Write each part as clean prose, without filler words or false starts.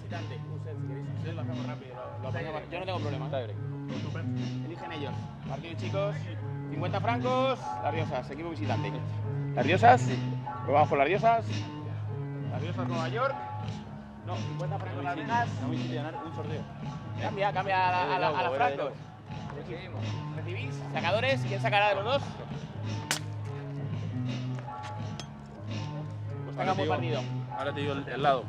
visitante. Usted, si queréis, lo hacemos rápido. Lo apañamos. Yo no tengo problema. Está bien. Eligen ellos. Partido, chicos. 50 francos. Las Riosas, equipo visitante. Las Riosas. Pues vamos por las Riosas. Las Riosas, Nueva York. No, 50 francos Las Vegas. No me hiciste ganar un sorteo. Cambia a las francos. ¿Recibís? ¿Sacadores? ¿Quién sacará de los dos? Pues tenga buen partido. Ahora te digo el lado.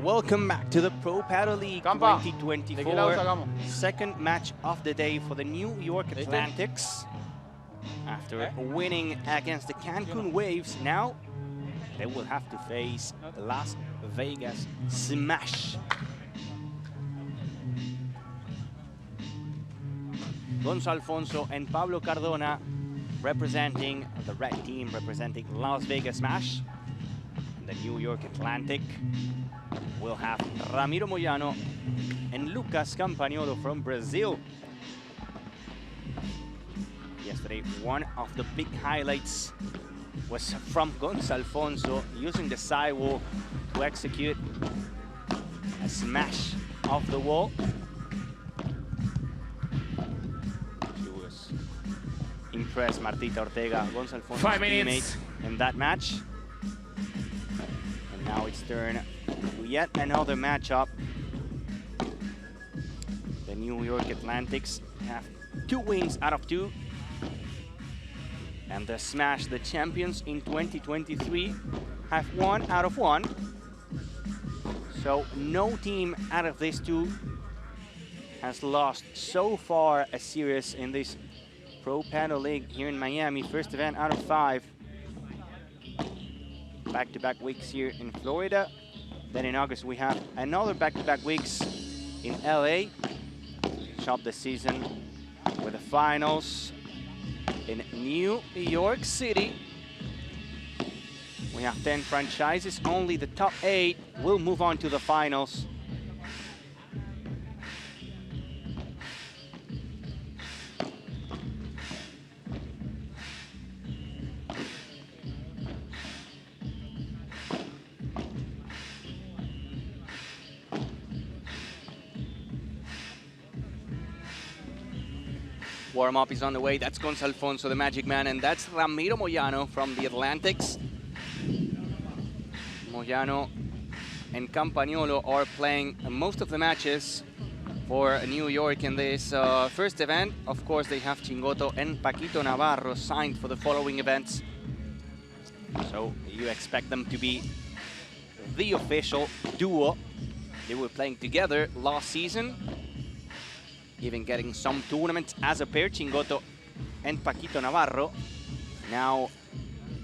Welcome back to the Pro Paddle League Campa. 2024. Second match of the day for the New York Atlantics. After winning against the Cancun Waves, now they will have to face Las Vegas Smash. Gonzo Alfonso and Pablo Cardona representing the red team, representing Las Vegas Smash. The New York Atlantic will have Ramiro Moyano and Lucas Campagnolo from Brazil. Yesterday, one of the big highlights was from Gonzo Alfonso using the sidewall to execute a smash off the wall. She was impressed, Martita Ortega, Gonzo Alfonso's 5 minutes teammate in that match. And now it's turn to yet another matchup. The New York Atlantics have 2 wins out of 2. And the Smash, the champions in 2023, have 1 out of 1. So no team out of these 2 has lost so far a series in this Pro Paddle League here in Miami. First event out of 5. Back-to-back weeks here in Florida. Then in August we have another back-to-back weeks in LA. Shop the season with the finals in New York City. We have 10 franchises. Only the top 8 will move on to the finals. Warm-up is on the way. That's Gonzo Alfonso, the Magic Man, and that's Ramiro Moyano from the Atlantics. Moyano and Campagnolo are playing most of the matches for New York in this first event. Of course, they have Chingoto and Paquito Navarro signed for the following events. So you expect them to be the official duo. They were playing together last season, even getting some tournaments as a pair, Chingoto and Paquito Navarro. Now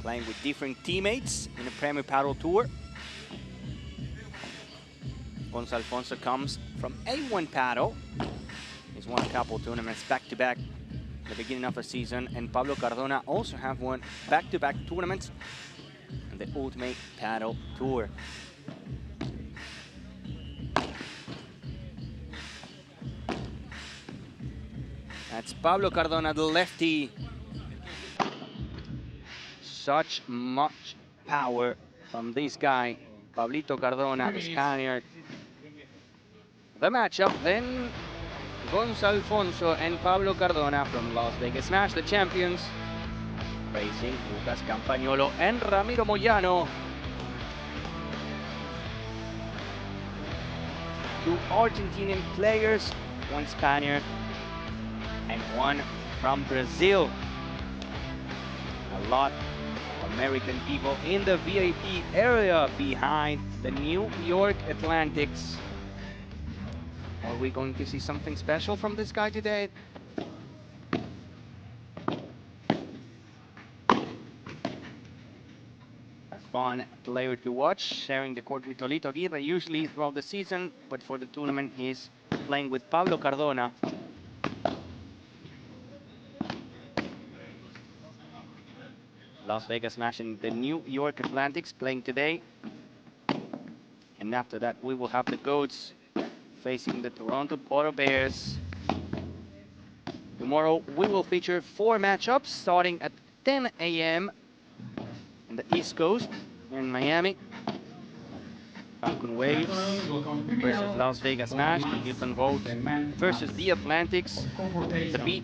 playing with different teammates in the Premier Paddle Tour. Gonzo Alfonso comes from A1 Paddle. He's won a couple tournaments back-to-back at the beginning of the season. And Pablo Cardona also have won back-to-back tournaments in the Ultimate Paddle Tour. That's Pablo Cardona, the lefty. Such much power from this guy, Pablito Cardona, the Spaniard. The matchup then, Gonzo Alfonso and Pablo Cardona from Las Vegas Smash, the champions, facing Lucas Campagnolo and Ramiro Moyano. 2 Argentinian players, 1 Spaniard, and 1 from Brazil. A lot of American people in the VIP area behind the New York Atlantics. Are we going to see something special from this guy today? A fun player to watch, sharing the court with Tolito Aguirre usually throughout the season, but for the tournament he's playing with Pablo Cardona. Las Vegas Smash and the New York Atlantics playing today. And after that, we will have the Goats facing the Toronto Poro Bears. Tomorrow, we will feature 4 matchups starting at 10 a.m. in the East Coast in Miami. Falcon Waves versus Las Vegas Smash, the Hilton Boat versus the Atlantics, the Beat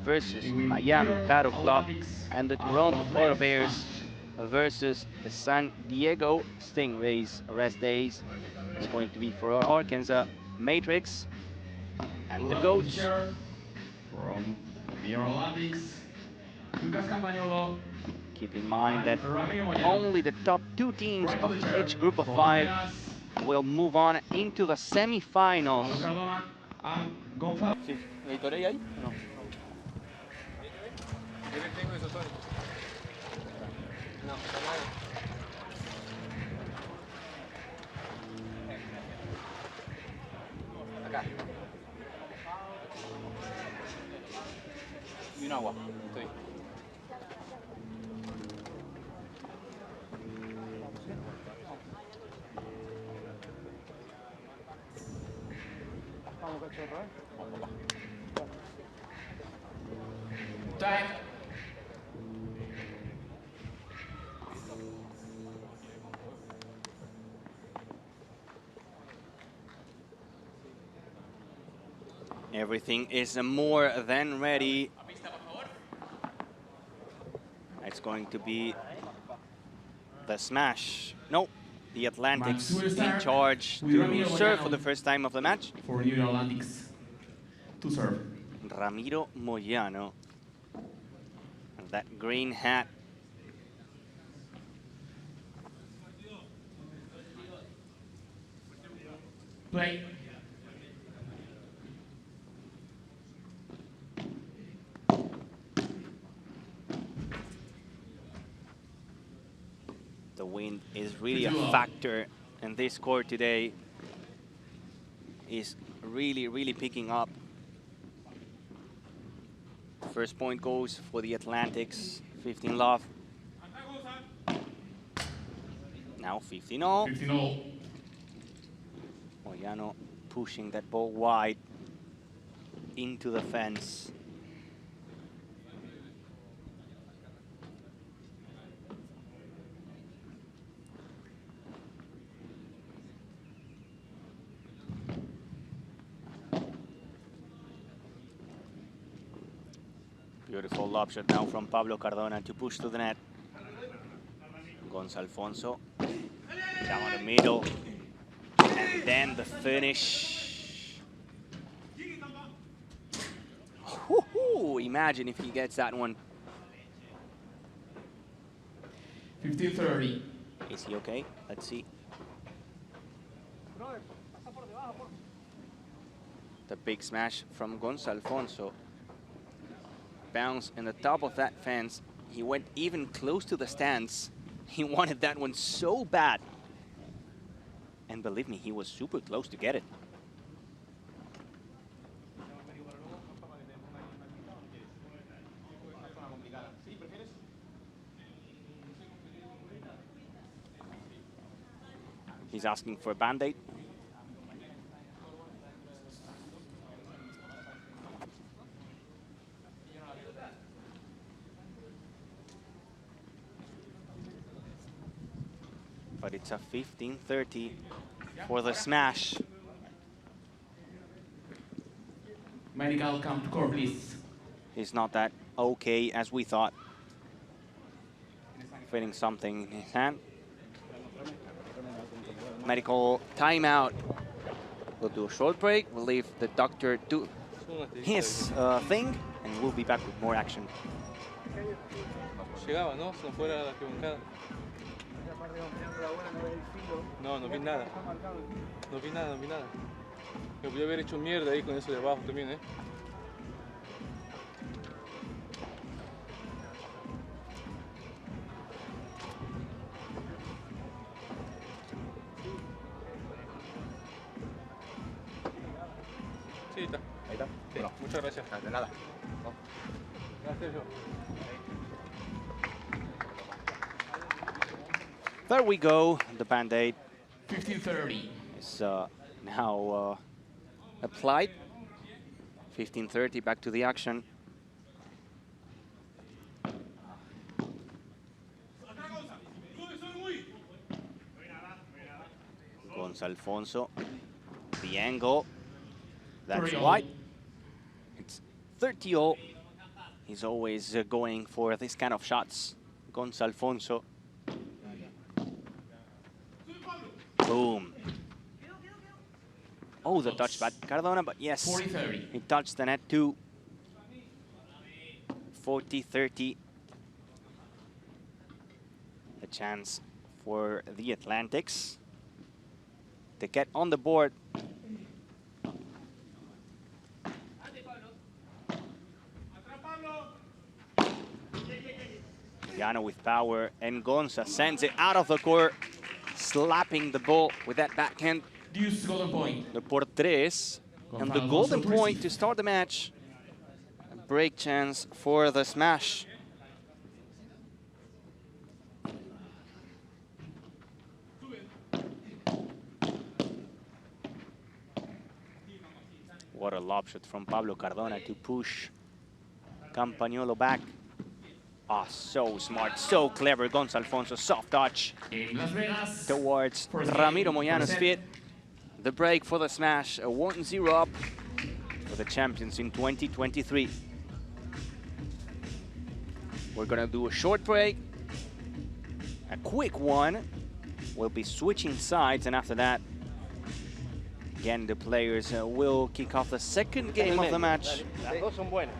versus Miami Paddle Club, and the Toronto Florida Bears versus the San Diego Stingrays. Rest days is going to be for Arkansas Matrix and the Goats. From the Atlantics, Lucas Campagnolo. Keep in mind that only the top 2 teams of each group of 5 will move on into the semifinals. Sí, ¿editoré ahí? No. No, acá. Y un agua, estoy. Time. Everything is more than ready. It's going to be the Smash. No, the Atlantics in charge to serve for the first time of the match. For New Atlantics to serve. Ramiro Moyano. And that green hat. Play. The wind is really a factor in this court today. Is really picking up. First point goes for the Atlantics, 15 love. Now 15-0. 15-0. Moyano pushing that ball wide into the fence. Beautiful lob shot now from Pablo Cardona to push to the net. Gonzalfonso down the middle. And then the finish. Imagine if he gets that one. 15-30. Is he okay? Let's see. The big smash from Gonzalfonso. Bounce in the top of that fence. He went even close to the stands. He wanted that one so bad. And believe me, he was super close to get it. He's asking for a Band-Aid. But it's a 15-30 for the smash. Medical come to court, please. He's not that okay as we thought. Feeling something in his hand. Medical timeout. We'll do a short break. We'll leave the doctor do his thing, and we'll be back with more action. Llegaba, ¿no? Si no fuera la equivocada. No, no vi nada. No vi nada, no vi nada. Me podía haber hecho mierda ahí con eso de abajo también, ¿eh? Sí, está. Ahí está. Sí, Bueno, muchas gracias. de nada. Gracias, yo. There we go. The Band-Aid 15-30. is now applied. 15-30, back to the action. Gonçalfonso, the angle, that's 30-all. wide. It's 30-all. He's always going for this kind of shots. Gonçalfonso. Boom. Oh, the touch by Cardona, but yes, 40-30. he touched the net too. 40-30. A chance for the Atlantics to get on the board. Moyano with power, and Gonza sends it out of the court, slapping the ball with that backhand. Deuce golden point. The por tres, and the golden point to start the match. A break chance for the smash. What a lob shot from Pablo Cardona to push Campagnolo back. Ah, so smart, so clever. Gonçalfonso, soft touch In Las Vegas. towards First Ramiro game, Moyano's first feet. The break for the smash, a 1-0 up for the champions in 2023. We're gonna do a short break, a quick one. We'll be switching sides, and after that, again, the players will kick off the second game of the match. Las dos son buenas.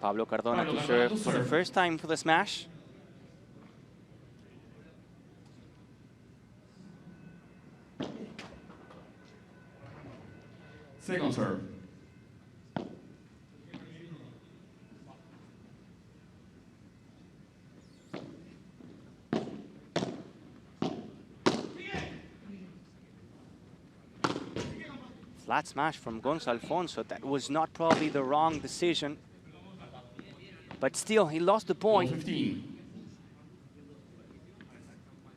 Pablo Cardona to serve for the first time for the smash. Second serve. Flat smash from Gonçalfonso. That was not probably the wrong decision. But still, he lost the point. 15.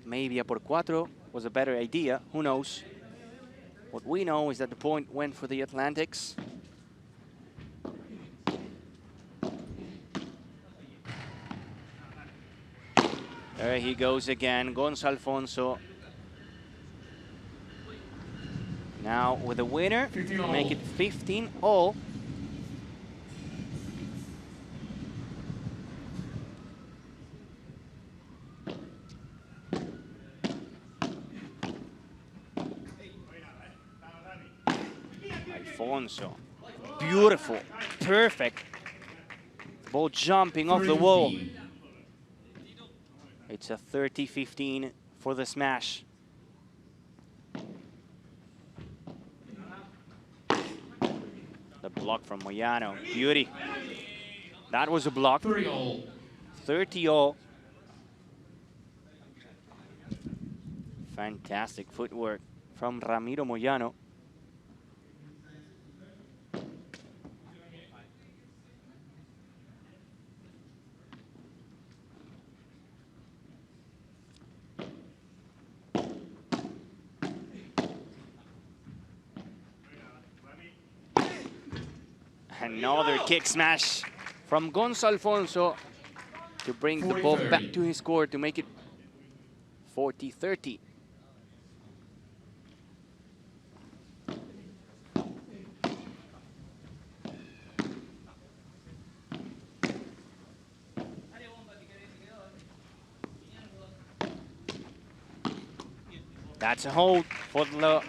Maybe a por cuatro was a better idea. Who knows? What we know is that the point went for the Atlantics. There he goes again, Gonçalfonso. Now with the winner, 15-all. make it 15-all. Alfonso, beautiful, perfect. Ball jumping off the wall. 15. It's a 30-15 for the smash. The block from Moyano, beauty. That was a block. 30-all. 30-all. Fantastic footwork from Ramiro Moyano. Another kick smash from Gonçalfonso to bring the ball 40-30. back to his court to make it 40-30. That's a hold for the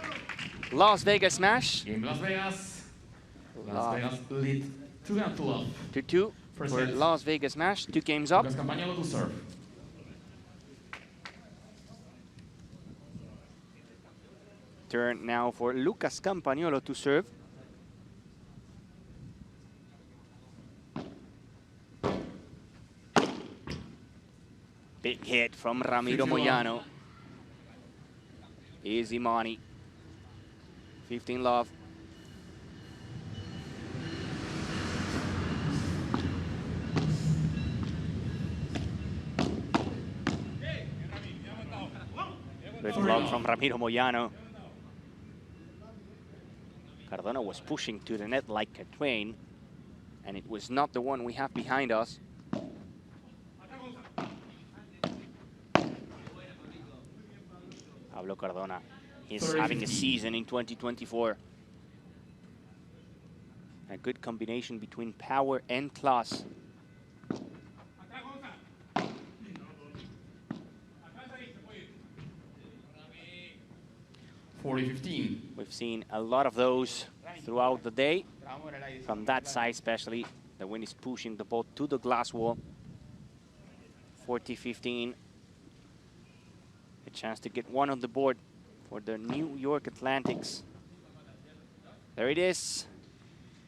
Las Vegas smash. In Las Vegas. Las Vegas lead 2-2 up. 2-2 First for set. Las Vegas smash. 2 games up. Lucas Campagnolo to serve. Turn now for Lucas Campagnolo to serve. Big hit from Ramiro 15 Moyano. Easy money. 15 love. Good block from Ramiro Moyano. Cardona was pushing to the net like a train, and it was not the one we have behind us. Pablo Cardona is having a season in 2024. A good combination between power and class. 40-15. We've seen a lot of those throughout the day. From that side especially, the wind is pushing the ball to the glass wall. 40-15. A chance to get one on the board for the New York Atlantics. There it is.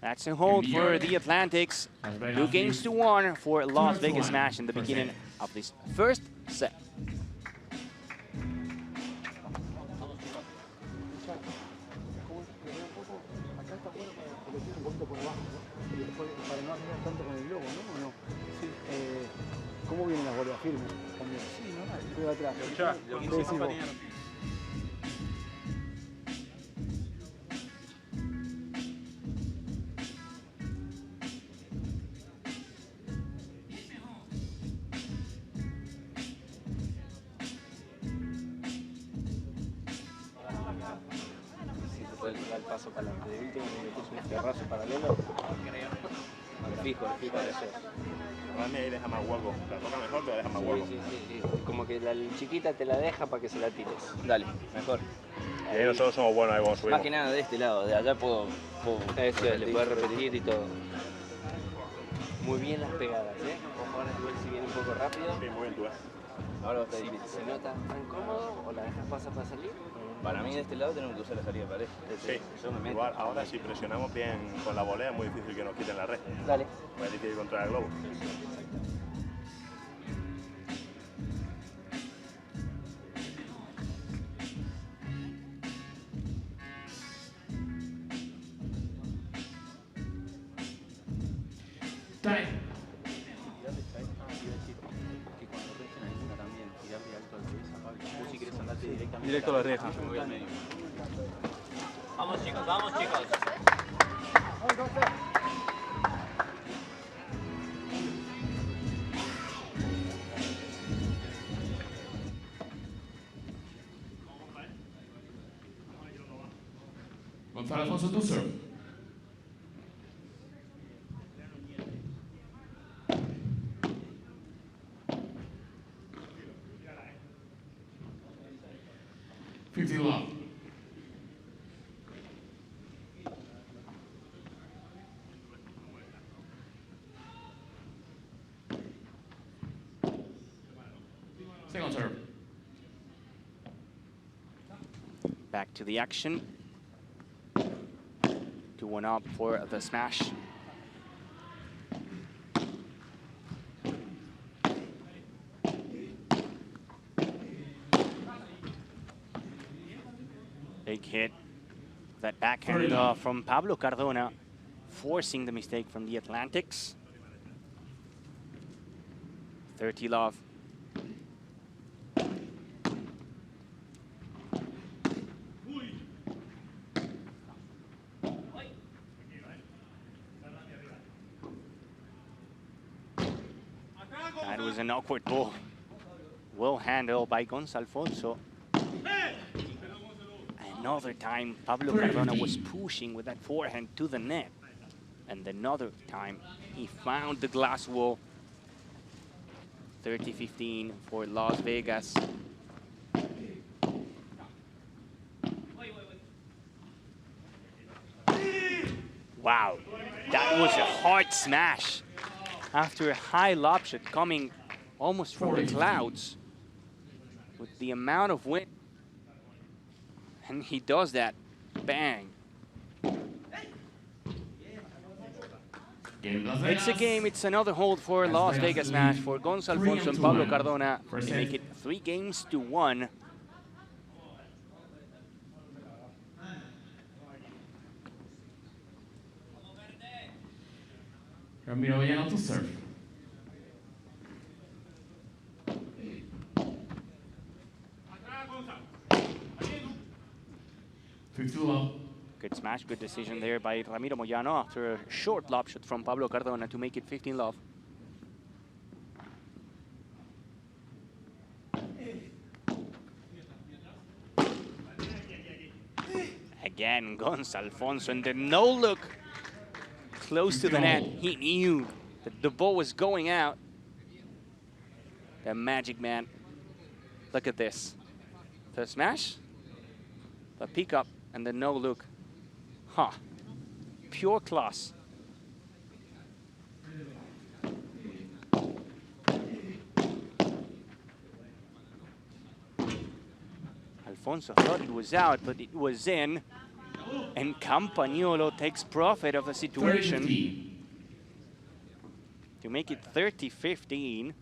That's a hold for the Atlantics. 2 games to 1 for Las Vegas Smash in the beginning of this first set. ¿Cómo vienen las bolas firmes? Sí, no, estoy atrás. Lo que hizo compañero. El paso para adelante. De último me puso un terrazo paralelo. Fijo eso. Rami ahí deja más hueco. La toca mejor, pero deja más hueco. Sí. Como que la chiquita te la deja para que se la tires. Dale, mejor. Y ahí nosotros somos buenos ahí cuando subimos. Más que nada de este lado, de allá puedo le puedo repetir y todo. Muy bien las pegadas, ¿eh? Vamos a ver si viene un poco rápido. Sí, muy bien tú, Ahora si no estás tan cómodo o la dejas pasar para salir. Para mí de este lado tenemos que usar la salida de pared. Sí, igual ahora si presionamos bien con la volea es muy difícil que nos quiten la red. Dale. Pues hay que ir contra el globo. Time. Directo a la reja. Vamos chicos, vamos chicos. Gonzalo Alfonso to serve. Love. Second serve. Back to the action. 2-1 up for the smash. Big hit. That backhand from Pablo Cardona, forcing the mistake from the Atlantics. 30 love. That was an awkward ball. Well handled by Gonzalo Alfonso. Another time, Pablo Cardona was pushing with that forehand to the net. And another time, he found the glass wall. 30-15 for Las Vegas. Wow, that was a hard smash. After a high lob shot coming almost from the clouds. With the amount of wind. And he does that. Bang. It's a game. It's another hold for Las Vegas Smash for Gonzalo Alfonso and Pablo Cardona. They make it 3-1. Ramiro Moyano to serve. 50 love. Good smash, good decision there by Ramiro Moyano after a short lob shot from Pablo Cardona to make it 15 love. Again, Gonzalo Alfonso and the no look close to the net. He knew that the ball was going out. The magic man. Look at this. The smash, the pickup, and the no look. Huh. Pure class. Alfonso thought it was out, but it was in. And Campagnolo takes profit of the situation to make it 30-15.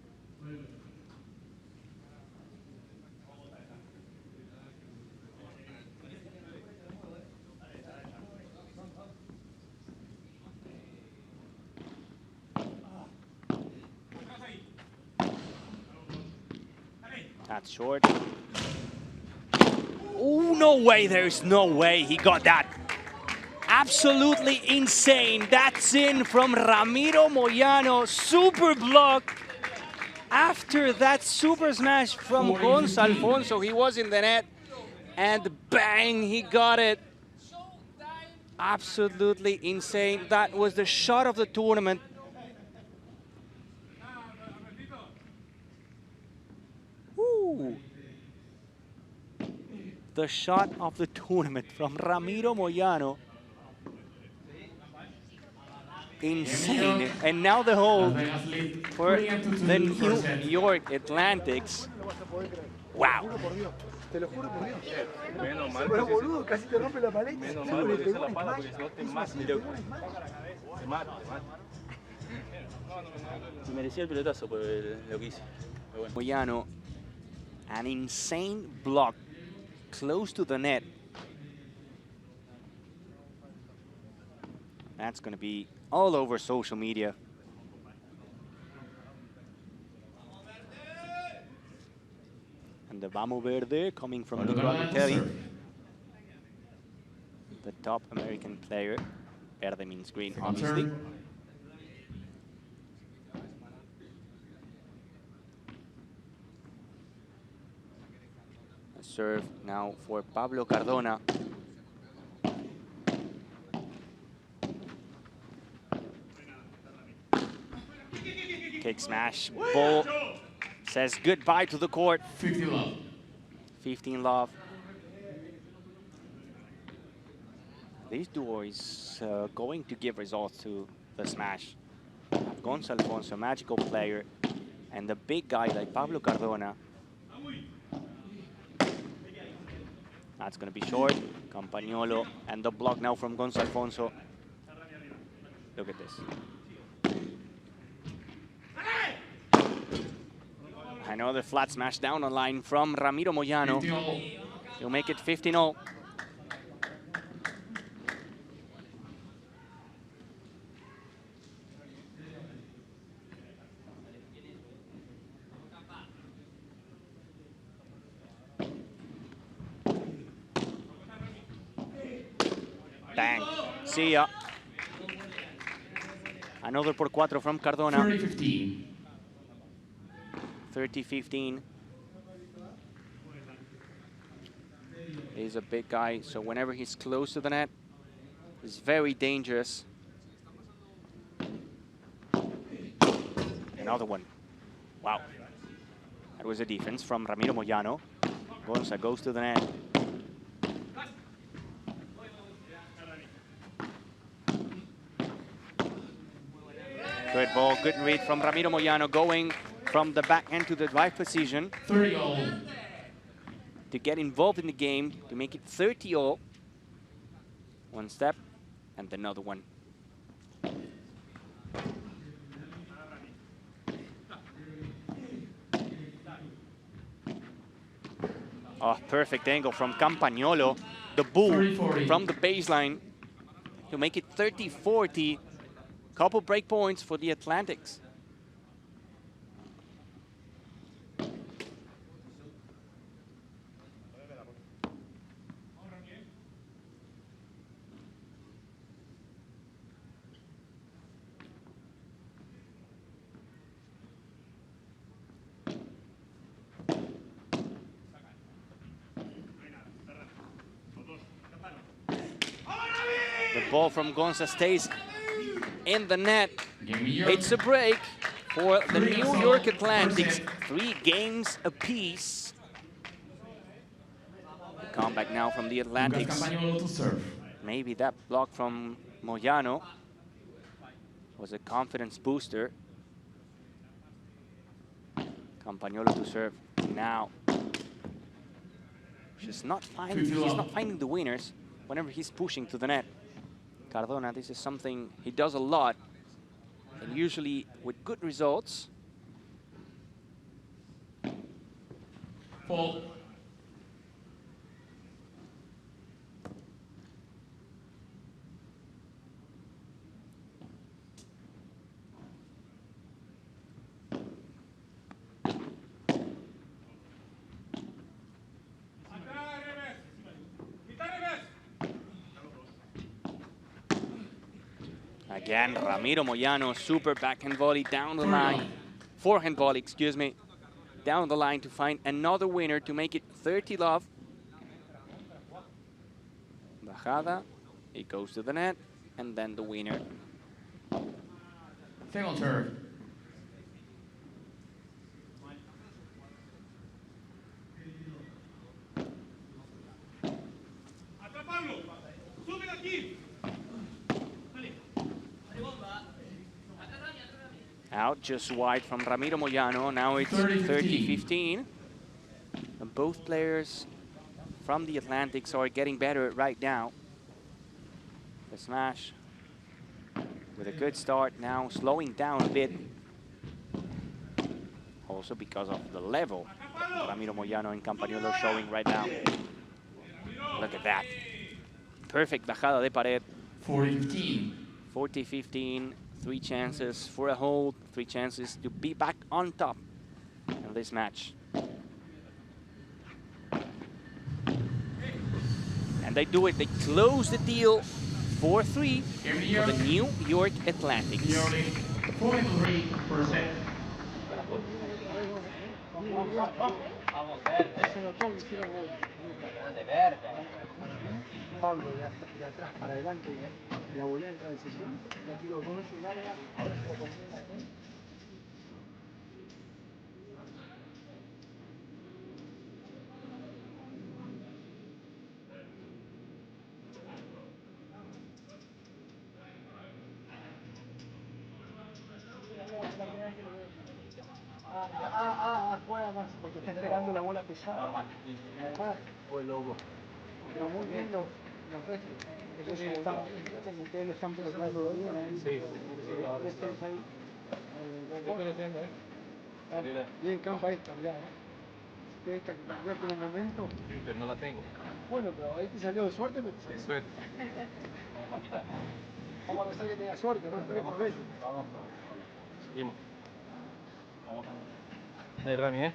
That's short. Oh, no way, there's no way he got that. Absolutely insane. That's in from Ramiro Moyano. Super block. After that super smash from Gonzalo Alfonso, he was in the net. And bang, he got it. Absolutely insane. That was the shot of the tournament. Ooh. The shot of the tournament from Ramiro Moyano. Insane. And now the hold for the New York Atlantics. Wow. Te lo juro por Dios. Menos mal. Pero boludo, casi te rompe la paleta. Menos mal, porque esa es la pala, porque si no te mata. Te mata. Y merecía el pelotazo por lo que hice. Pero bueno. Moyano, an insane block close to the net. That's going to be all over social media. And the Vamos Verde coming from Nico Agnitelli, the top American player. Verde means green, obviously. A serve now for Pablo Cardona. Kick smash, ball says goodbye to the court. 15 love. 15 love. This duo is going to give results to the smash. Gonzalo Alfonso, a magical player, and a big guy like Pablo Cardona. That's going to be short. Campagnolo and the block now from Gonzalo Alfonso. Look at this. Another flat smash down the line from Ramiro Moyano. He'll make it 15-0. Bang. See ya. Another por cuatro from Cardona. 30-15. 30-15. He's a big guy, so whenever he's close to the net, he's very dangerous. Another one. Wow. That was a defense from Ramiro Moyano. Gonza goes to the net. Good ball, good read from Ramiro Moyano, going from the backhand to the drive position 30-all. to get involved in the game, to make it 30-all. One step and another one. Oh, perfect angle from Campagnolo, the bull 30-40. from the baseline to make it 30-40. Couple break points for the Atlantics. Ball from Gonza stays in the net. It's a break for the New York Atlantics. 3 games apiece. The comeback now from the Atlantics. Maybe that block from Moyano was a confidence booster. Campagnolo to serve now. He's not finding the winners whenever he's pushing to the net. Cardona, this is something he does a lot, and usually with good results. Fall. Again, Ramiro Moyano, super backhand volley down the line. Forehand volley, excuse me. Down the line to find another winner to make it 30-love. Bajada, it goes to the net, and then the winner. Second serve. Out just wide from Ramiro Moyano. Now it's 30-15. And both players from the Atlantics are getting better right now. The smash with a good start, now slowing down a bit. Also because of the level Ramiro Moyano and Campagnolo showing right now. Look at that. Perfect bajada de pared. 40-15. 40-15. 3 chances for a hold, 3 chances to be back on top in this match. And they do it, they close the deal 4-3 for the New York Atlantics. Nearly 43%. Pablo de atrás para adelante, la volea en transición, la tiro con su larga, ahora se lo comienza aquí. Juega más, porque está esperando la bola pesada. Además, o el lobo. Pero muy bien los restos. Ustedes lo están preparando bien ahí. Sí. Bien, campa esta, mirá. Esta que cambió por un momento. Pero no la tengo. Bueno, pero ahí te salió de suerte, pero te salió. De suerte. Vamos a pensar que tenía suerte, no esperes por ello. Vamos. Seguimos. Ahí, Rami, ¿eh?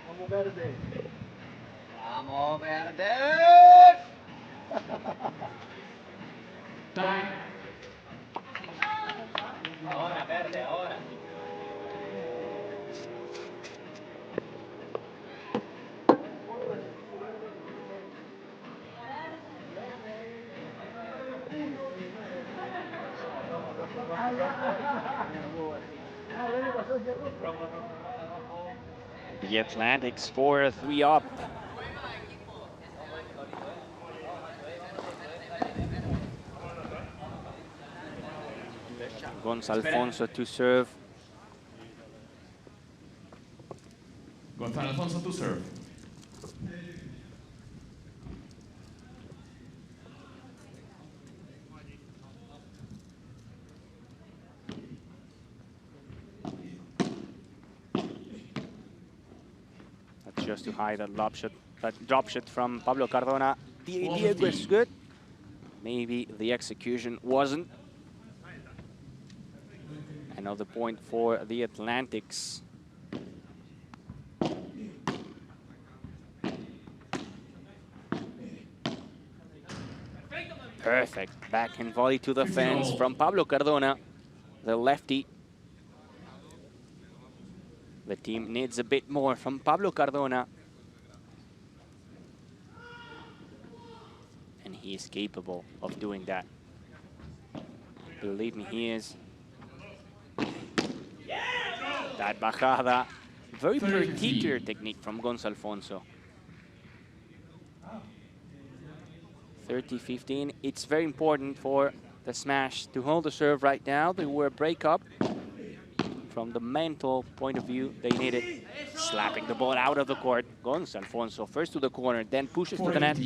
Vamos verde. ¡Vamos, verde! Time. Ahora, verde, ahora. The Atlantics 4-3 up. Gonza Alfonso to serve. Gonzalo Alfonso to serve. That's just to hide that drop shot from Pablo Cardona. The idea was good. Maybe the execution wasn't. Another point for the Atlantics. Perfect backhand volley to the fence from Pablo Cardona, the lefty. The team needs a bit more from Pablo Cardona. And he is capable of doing that. Believe me, he is. That bajada, very particular technique from Gonzalo Alfonso. 30-15. It's very important for the smash to hold the serve right now. They were a breakup. From the mental point of view, they needed slapping the ball out of the court. Gonzalo Alfonso first to the corner, then pushes to the net.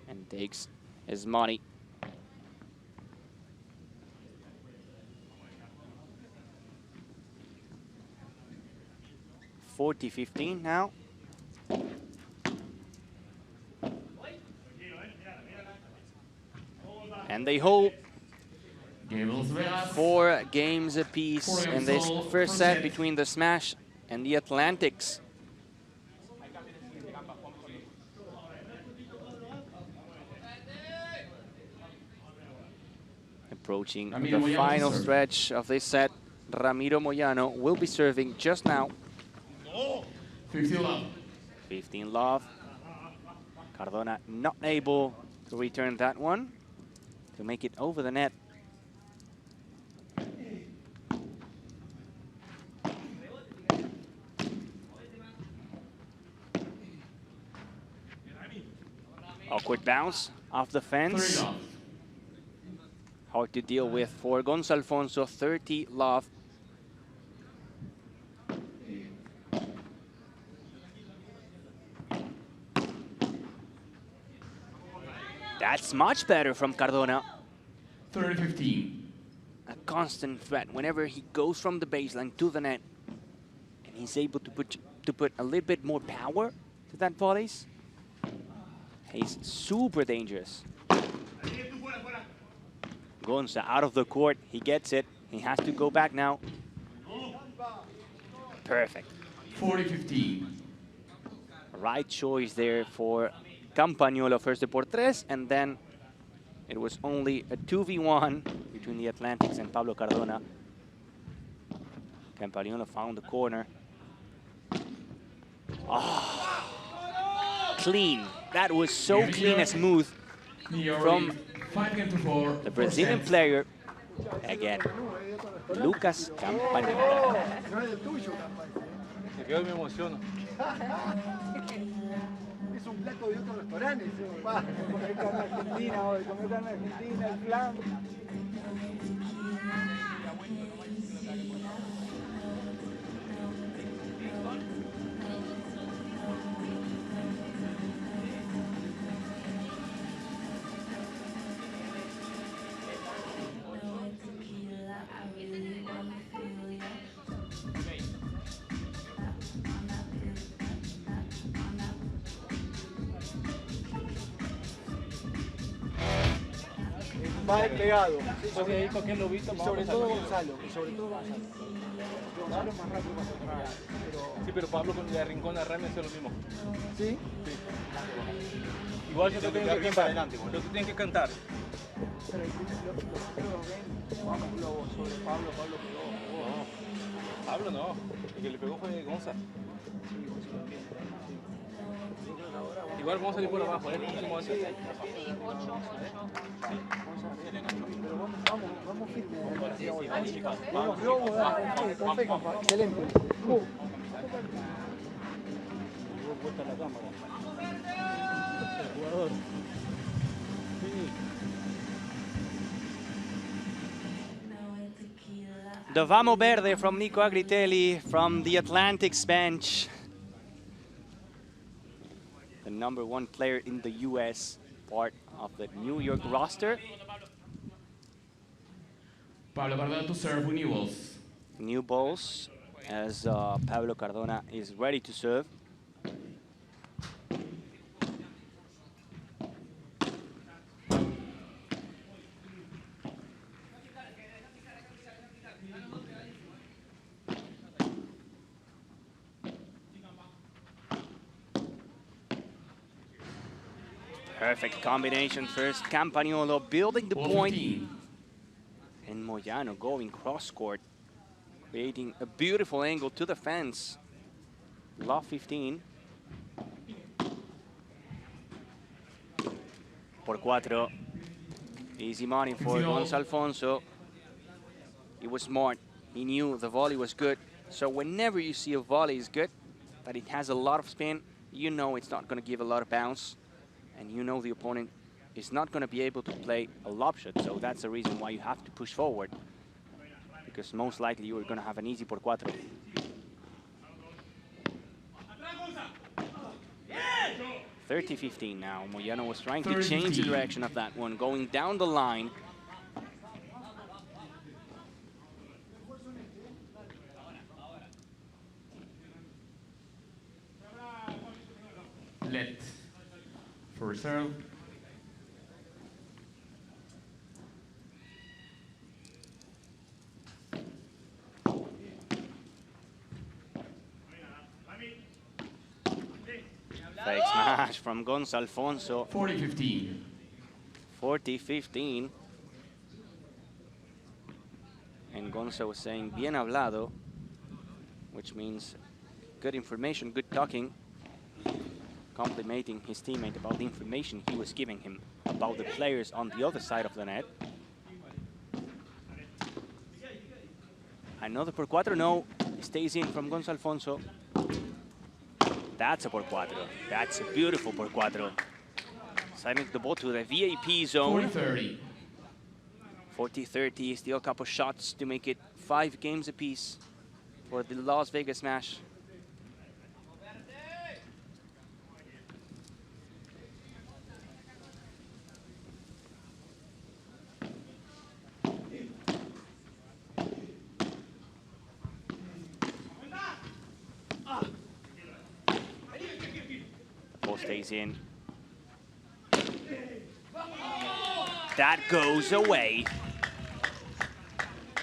And takes his money. (40-15) now. And they hold 4 games apiece in this first set between the Smash and the Atlantics. Approaching the final stretch of this set, Ramiro Moyano will be serving just now. 15 love. 15 love. Cardona not able to return that one, to make it over the net. Awkward bounce off the fence. Hard to deal with for Gonzalo Alfonso. 30 love. That's much better from Cardona. 30-15. A constant threat whenever he goes from the baseline to the net, and he's able to put a little bit more power to that volleys. He's super dangerous. Gonza out of the court, he gets it. He has to go back now. Perfect. 40-15. Right choice there for Campagnolo first to port tres, and then it was only a 2v1 between the Atlantics and Pablo Cardona. Campagnolo found the corner. Oh, clean. That was so clean and smooth from the Brazilian player. Again, Lucas Campagnolo. Me quedo y me emociono. Es un plato de otro restaurante, comer carne argentina hoy, comer carne argentina, el flan. Va despegado. Y sobre todo Gonzalo. Gonzalo es más rápido para cerrar. Sí, pero Pablo con la rincón arranca hace lo mismo. ¿Sí? Sí. Igual yo te tengo que cantar. Yo te tengo que cantar. Pero los ven, vamos globos sobre Pablo pegó. No, Pablo no. El que le pegó fue Gonza. Igual vamos a salir por abajo, ¿eh? Pero vamos firme. Vamos globos, con fe, excelente. Puesta la cámara. El jugador. The Vamo Verde from Nico Agritelli from the Atlantics bench. The #1 player in the US, part of the New York roster. Pablo Cardona to serve with new balls. New balls as Pablo Cardona is ready to serve. Perfect combination first. Campagnolo building the point. 15. And Moyano going cross-court, creating a beautiful angle to the fence. Love 15. por 4. Easy money for Gonzalo Alfonso. He was smart. He knew the volley was good. So whenever you see a volley is good, that it has a lot of spin, you know it's not going to give a lot of bounce. And you know the opponent is not going to be able to play a lob shot. So that's the reason why you have to push forward. Because most likely you are going to have an easy por 4. 30-15 now. Moyano was trying to change the direction of that one, going down the line. Let for serve. Fake smash from Gonzalo Alfonso. 40-15. 40-15. And Gonza was saying bien hablado, which means good information, good talking, complimenting his teammate about the information he was giving him about the players on the other side of the net. Another por 4, no, stays in from Gonzalo Alfonso. That's a por 4. That's a beautiful por 4. Sending the ball to the VIP zone. 40-30. 40-30, still a couple shots to make it 5 games apiece for the Las Vegas Smash. The ball stays in. That goes away.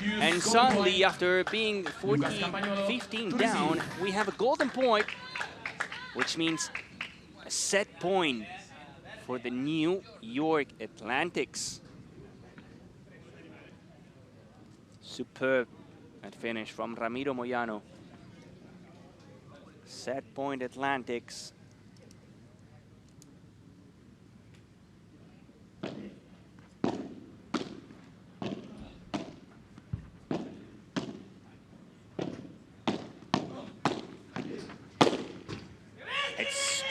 And suddenly, after being 40-15 down, we have a golden point, which means a set point for the New York Atlantics. Superb at finish from Ramiro Moyano. Set point Atlantics.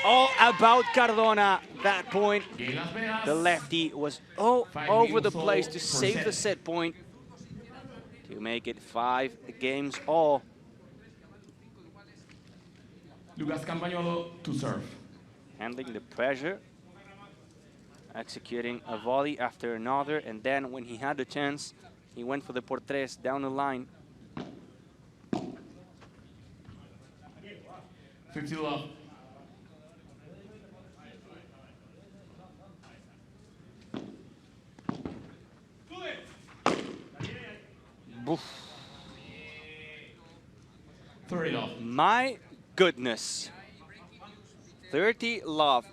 All about Cardona, that point. The lefty was all over the place to save the set point to make it 5 games all. Lucas Campagnolo to serve. Handling the pressure, executing a volley after another, and then when he had the chance, he went for the por 3 down the line. 50 love. Boof. 30 love. My goodness. 30 love.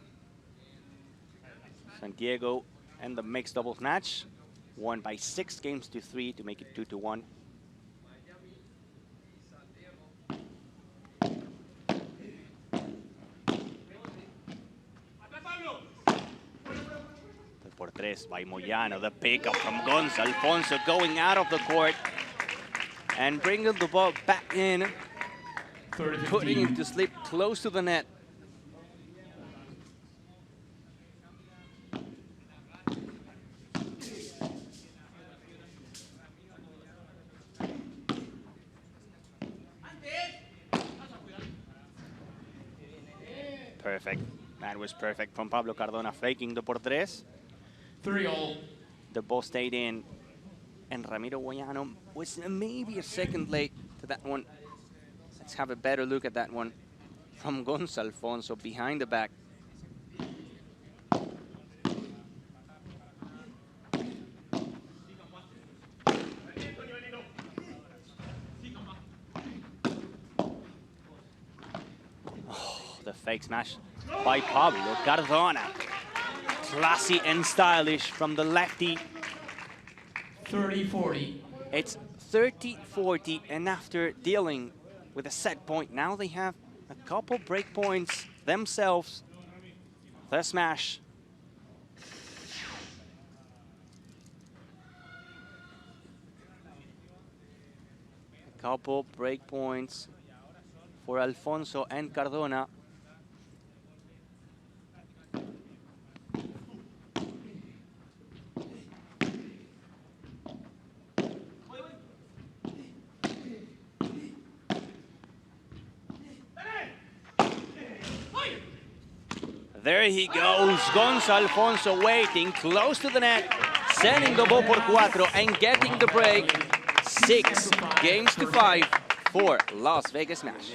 Santiago and the mixed doubles match won by 6 games to 3 to make it 2-1. The por 3 by Moyano, the pickup from Gonzalo Alfonso going out of the court and bringing the ball back in, putting it to sleep close to the net. Perfect. That was perfect from Pablo Cardona, faking the por 3. 3-all. The ball stayed in, and Ramiro Moyano was maybe a second late to that one. Let's have a better look at that one from Gonzalo Alfonso behind the back. Oh, the fake smash by Pablo Cardona. Classy and stylish from the lefty. 30-40. It's 30-40, and after dealing with a set point, now they have a couple break points themselves. The smash. Couple break points for Alfonso and Cardona. There he goes, Gonza Alfonso waiting close to the net, sending the ball por cuatro and getting the break. 6 games to 5 for Las Vegas Smash.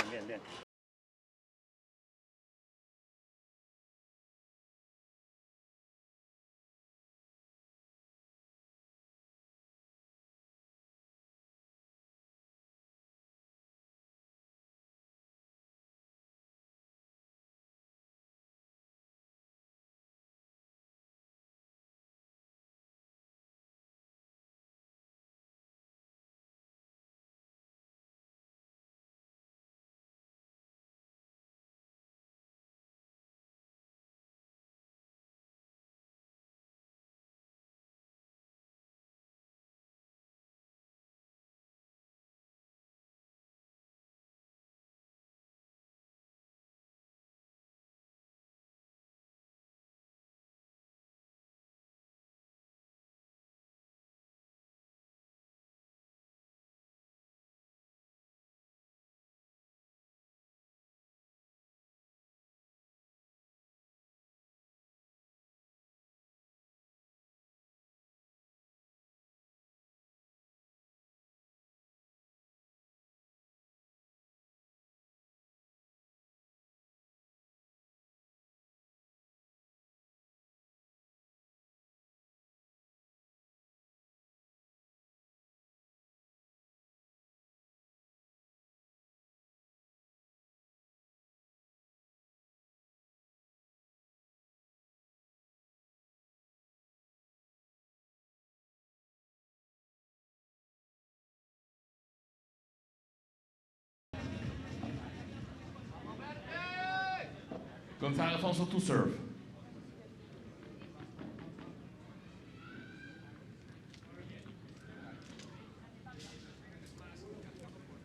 Gonzalo Alfonso to serve.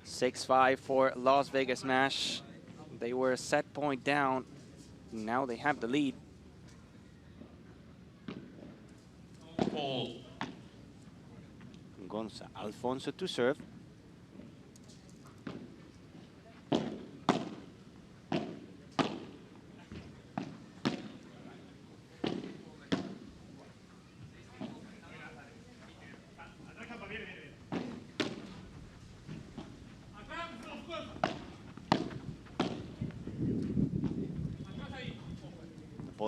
(6-5) for Las Vegas Smash. They were a set point down. Now they have the lead. Ball. Gonza Alfonso to serve.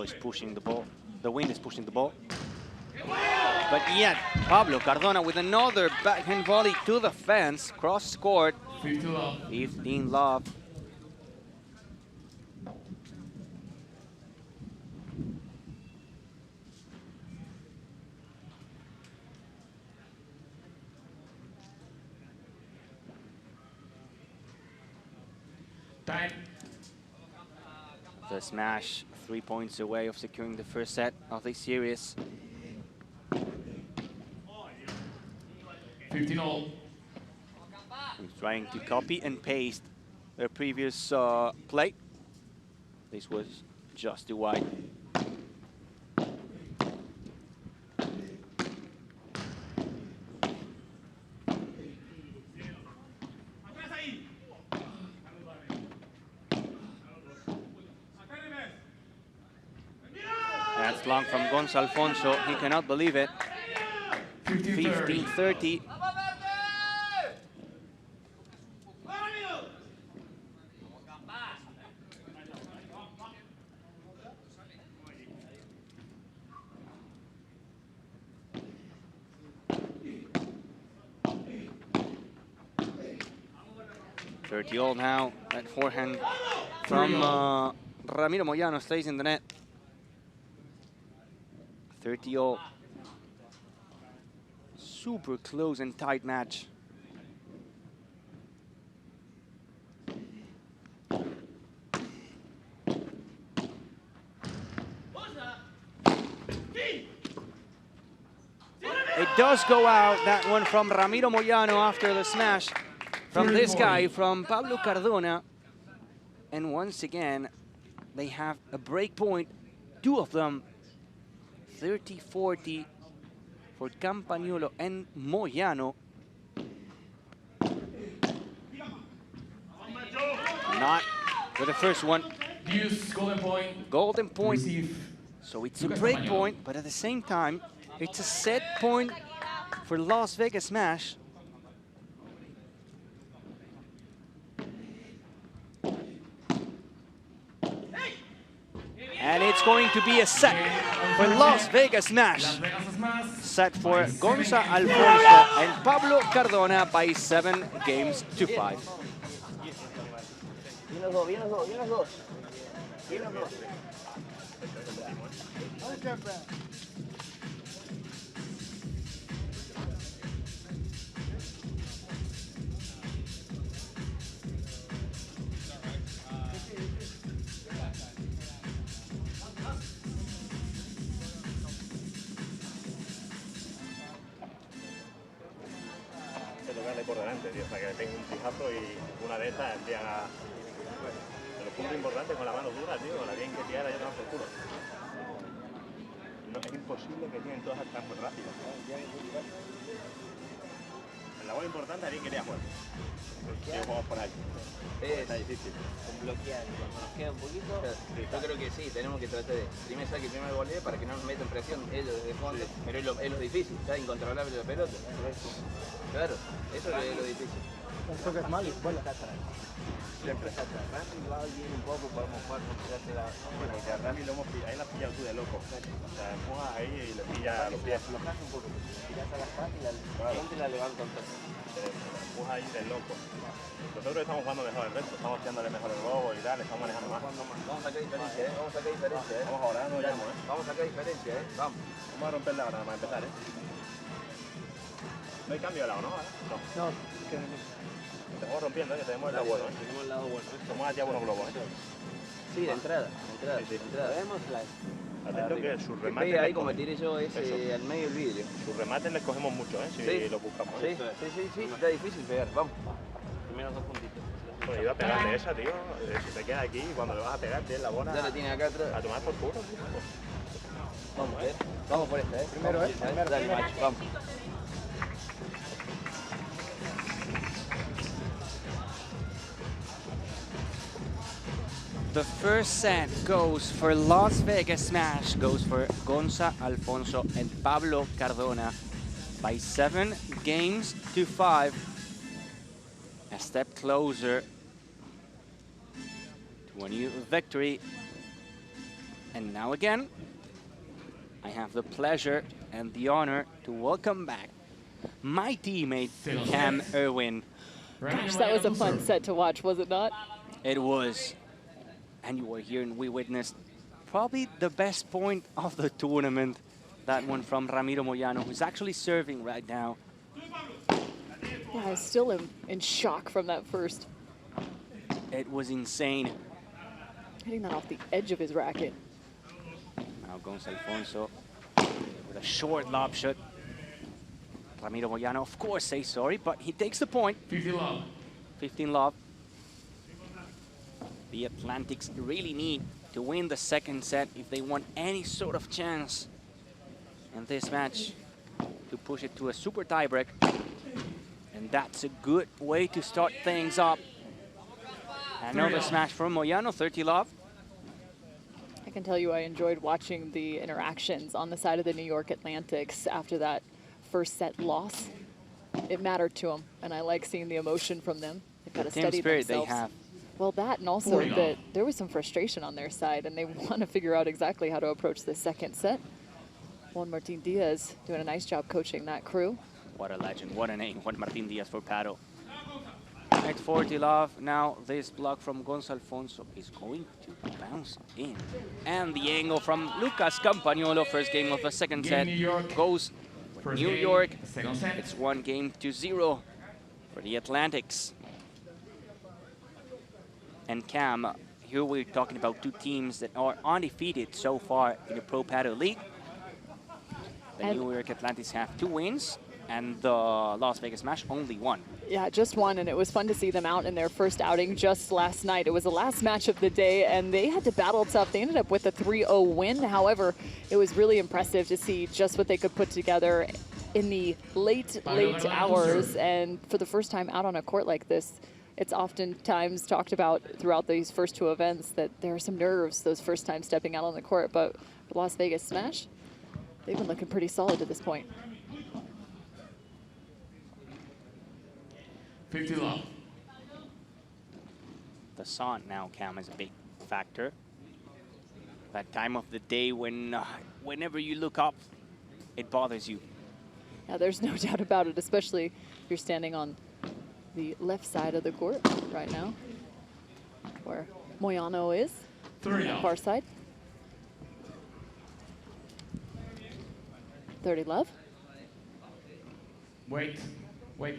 Is pushing the ball. The wind is pushing the ball. But yet, Pablo Cardona with another backhand volley to the fence. Cross court. 15 love. 15 love. Time. The Smash 3 points away of securing the first set of this series. 15 all. He's trying to copy and paste their previous play. This was just too wide. That's long from Gonza Alfonso. He cannot believe it. 15-30. All now. That forehand from Ramiro Moyano stays in the net. 30 all. Super close and tight match. It does go out, that one from Ramiro Moyano after the smash. from this guy, from Pablo Cardona. And once again, they have a break point, 2 of them, 30-40 for Campagnolo and Moyano. Not for the first one. Use golden point. Golden point. Receive. So it's a Lucas break Campagnolo. point, but at the same time, it's a set point for Las Vegas Smash. And it's going to be a set for Las Vegas Smash. Las Vegas Smash. Set for Gonza Alfonso and Pablo Cardona by 7 games to 5. Bien los dos, bien los dos, bien los dos. Bien los dos. Que tocarle por delante, tío, o sea, que le tenga un fijazo y una de estas empiezan a... De los puntos importantes con la mano dura, tío, con la bien que tiara, ya te vas por culo. No, es imposible que tienen todas estas muy rápidas. En la bola importante, alguien quería jugar. Y jugamos por ahí. Está difícil. Bloquear, cuando nos queda un poquito. Yo creo que sí, tenemos que tratar de primer saque y primer voleo para que no nos metan presión ellos desde fondo. Pero es lo difícil, está incontrolable la pelota. Claro, eso es lo difícil. Un toque es malo y vuela. Siempre. Rami va bien un poco, podemos jugar con tirarse la... Bueno, que a Rami lo hemos pillado, ahí la has pillado tú de loco. O sea, empujas ahí y le pillas los pies. Aflojas un poco, tirás a la espalda y la gente la levanta un toque. Empujas ahí de loco. Nosotros estamos jugando mejor el resto, estamos tirándole mejor el globo y tal, estamos manejando más. Vamos a sacar diferencia, vamos a sacar diferencia, Vamos ahora, no llamo, Vamos a sacar diferencia, vamos. Vamos a romperla ahora para empezar, No hay cambio de lado, ¿no? No. No, que Estamos rompiendo, que tenemos el lado bueno, Tenemos el lado bueno. Somos allá buenos globos, Sí, de entrada, Sí. Vemos la... Atento que sus Que remates... pegue ahí les como cogemos- tiré yo ese al medio del vidrio. Sus remates les cogemos mucho, si Sí. lo buscamos. Sí, está difícil pegar, vamos. Primeros 2 puntitos. Bueno, iba a pegarle esa, tío. Si te queda aquí y cuando le vas a pegar, tienes la bola Ya la tiene acá atrás. a tomar por culo, tío. Vamos, vamos por esta, Primero, Vamos, primero, dale, primero. macho, vamos. The first set goes for Las Vegas Smash, goes for Gonza Alfonso and Pablo Cardona by 7 games to 5. A step closer to a new victory. And now again, I have the pleasure and the honor to welcome back my teammate, Cam Irwin. Gosh, that was a fun set to watch, was it not? It was. And you were here and we witnessed probably the best point of the tournament. That one from Ramiro Moyano, who's actually serving right now. Yeah, I still am in shock from that first. It was insane. Hitting that off the edge of his racket. Now Gonza Alfonso with a short lob shot. Ramiro Moyano, of course, say sorry, but he takes the point. 15 love. 15 love. The Atlantics really need to win the second set if they want any sort of chance in this match to push it to a super tiebreak. And that's a good way to start things up. Another smash from Moyano, 30 love. I can tell you I enjoyed watching the interactions on the side of the New York Atlantics after that first set loss. It mattered to them, and I like seeing the emotion from them. They've got to Team steady spirit themselves. they have. Well, that and also that there was some frustration on their side, and they want to figure out exactly how to approach the second set. Juan Martin Diaz doing a nice job coaching that crew. What a legend, what a name, Juan Martin Diaz for Padel. At 40 love, now this block from Gonza Alfonso is going to bounce in. And the angle from Lucas Campagnolo, first game of the second set, New York. goes for First New game, York. second set. It's 1-0 for the Atlantics. And Cam, here we're talking about two teams that are undefeated so far in the Pro Padel League. The And- New York Atlantics have 2 wins, and the Las Vegas Smash only 1. Yeah, just one, and it was fun to see them out in their first outing just last night. It was the last match of the day, and they had to battle tough. They ended up with a 3-0 win. However, it was really impressive to see just what they could put together in the late hours. And for the first time out on a court like this, it's oftentimes talked about throughout these first two events that there are some nerves those first time stepping out on the court. But for Las Vegas Smash, they've been looking pretty solid to this point. 50 love. The sun now, Cam, is a big factor. That time of the day when whenever you look up, it bothers you. Yeah, there's no doubt about it, especially if you're standing on the left side of the court right now, where Moyano is, on the far side. 30 love. Wait. Play.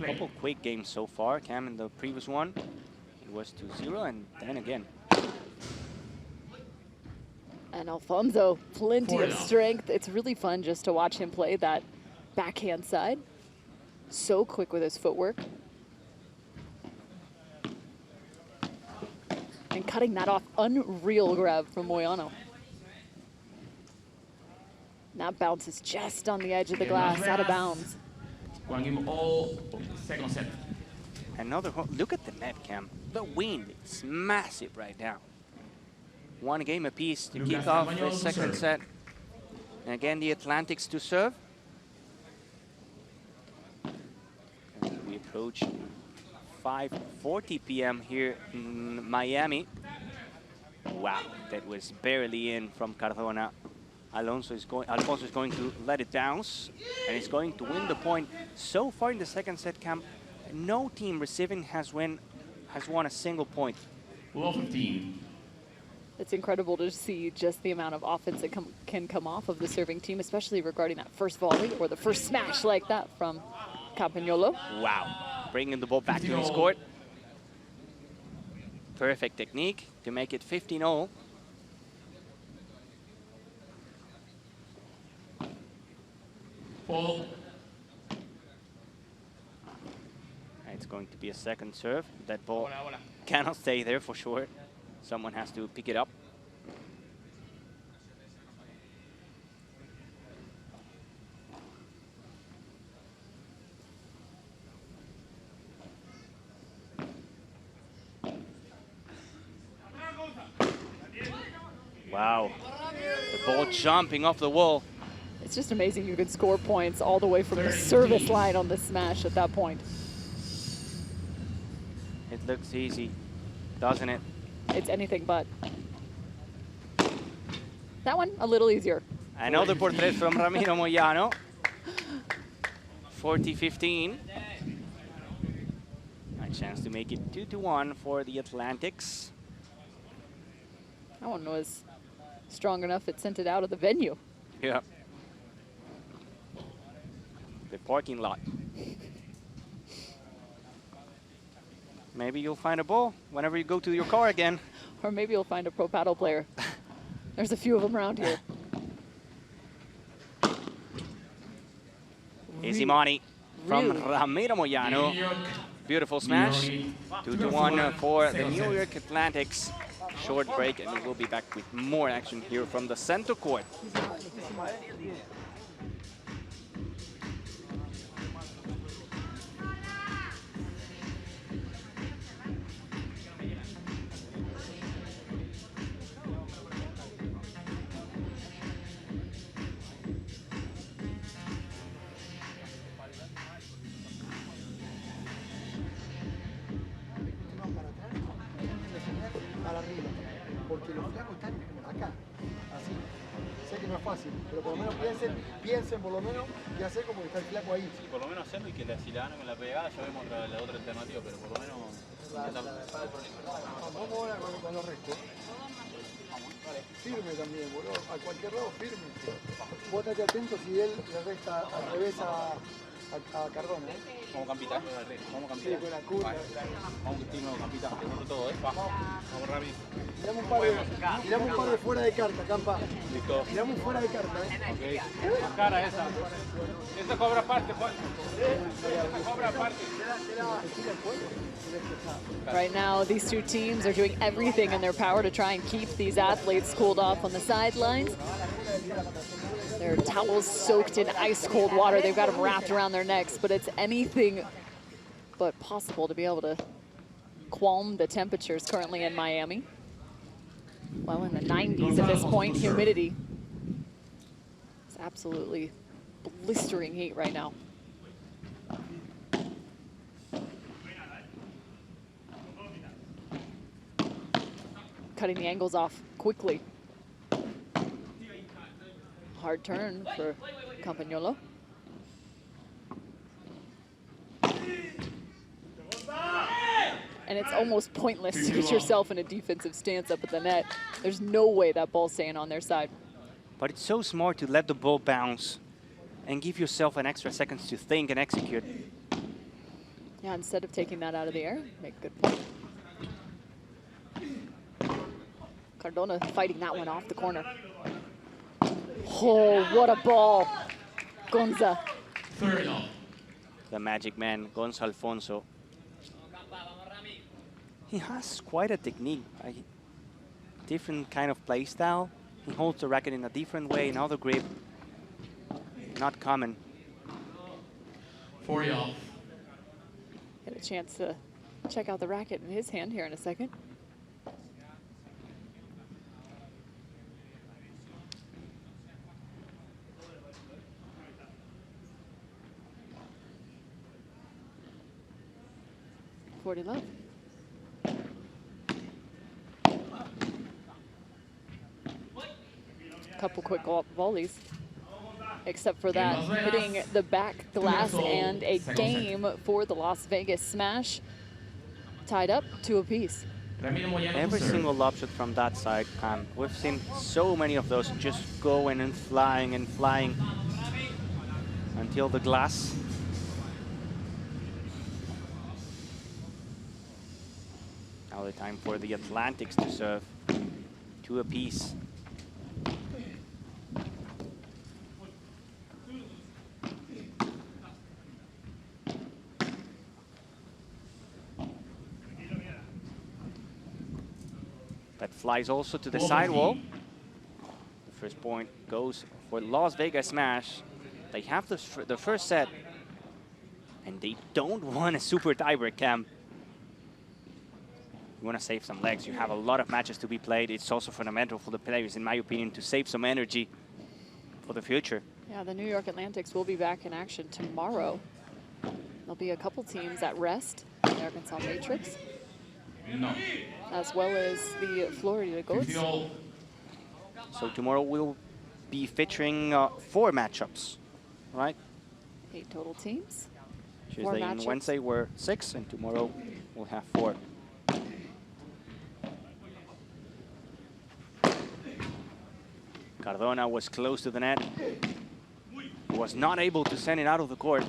Couple quick games so far, Cam. In the previous one, it was 2-0, and then again. And Alfonso, plenty of 40. strength. It's really fun just to watch him play that backhand side. So quick with his footwork. And cutting that off, unreal grab from Moyano. That bounces just on the edge of the glass, out of bounds. One game all, second set. Another, look at the net, Cam. The wind, it's massive right now. One game apiece to kick off the second set. And again, the Atlantics to serve. As we approach 5:40 p.m. here in Miami. Wow, that was barely in from Cardona. Alfonso is going to let it bounce, and he's going to win the point. So far in the second set, Cam, no team receiving has won a single point. Below 15. It's incredible to see just the amount of offense that can come off of the serving team, especially regarding that first volley or the first smash like that from Campagnolo. Wow, bringing the ball back to his court. Perfect technique to make it 15-0. Ball. It's going to be a second serve. That ball cannot stay there for sure. Someone has to pick it up. Wow, the ball jumping off the wall. It's just amazing you can score points all the way from the service line on the smash at that point. It looks easy, doesn't it? It's anything but. That one, a little easier. Another portrait from Ramiro Moyano. 40-15. A chance to make it 2-1 for the Atlantics. That one was strong enough it sent it out of the venue. Yeah. The parking lot. Maybe you'll find a ball whenever you go to your car again. Or maybe you'll find a pro paddle player. There's a few of them around here. Easy money from Ramiro Moyano. Beautiful smash. 2-1 for the New York Atlantics. Short break, and we'll be back with more action here from the center court. Porque los flacos están acá, así. Sé que no es fácil, pero por lo menos piensen por lo menos qué hacer como que está el flaco ahí. Sí, por lo menos hacerlo y que si la ganan con la pegada ya vemos la otra alternativa, pero por lo menos... Vamos ahora con los restos. Firme también, boludo. A cualquier lado firme. Vos estate atento si él le resta al revés a a Cardona. Vamos, Campita. Vamos, Sí, Campita. con la curva. Vamos, Tino, Campita. Tenemos todo, ¿eh? Vamos, Rami. Tiramos un par de fuera de carta, Campa. Listo. Tiramos fuera de carta, Ok. La cara esa. Esa cobra aparte, Juan. Esa cobra aparte. Right now, these two teams are doing everything in their power to try and keep these athletes cooled off on the sidelines. Their towels soaked in ice cold water. They've got them wrapped around their necks, but it's anything but possible to be able to calm the temperatures currently in Miami. Well, in the 90s at this point, humidity. It's absolutely blistering heat right now. Cutting the angles off quickly. Hard turn for Campagnolo. And it's almost pointless to get yourself in a defensive stance up at the net. There's no way that ball's staying on their side. But it's so smart to let the ball bounce and give yourself an extra seconds to think and execute. Yeah, instead of taking that out of the air, make a good point. Cardona fighting that one off the corner. Oh, what a ball. Gonza. The magic man, Gonza Alfonso. He has quite a technique, a different kind of play style. He holds the racket in a different way, another grip. Not common. 40 off. Get a chance to check out the racket in his hand here in a second. Love. Couple quick volleys, except for that hitting the back glass and a game for the Las Vegas Smash. Tied up 2 apiece. Every single lob shot from that side, we've seen so many of those just going and flying until the glass. Now the time for the Atlantics to serve. 2 apiece. That flies also to the sidewall. The first point goes for Las Vegas Smash. They have the first set, and they don't want a super tiebreak, Cam. You want to save some legs. You have a lot of matches to be played. It's also fundamental for the players, in my opinion, to save some energy for the future. Yeah, the New York Atlantics will be back in action tomorrow. There'll be a couple teams at rest. The Arkansas Matrix, as well as the Florida Goats. So tomorrow we'll be featuring 4 matchups, right? 8 total teams. Tuesday and Wednesday were 6, and tomorrow we'll have 4. Cardona was close to the net. He was not able to send it out of the court.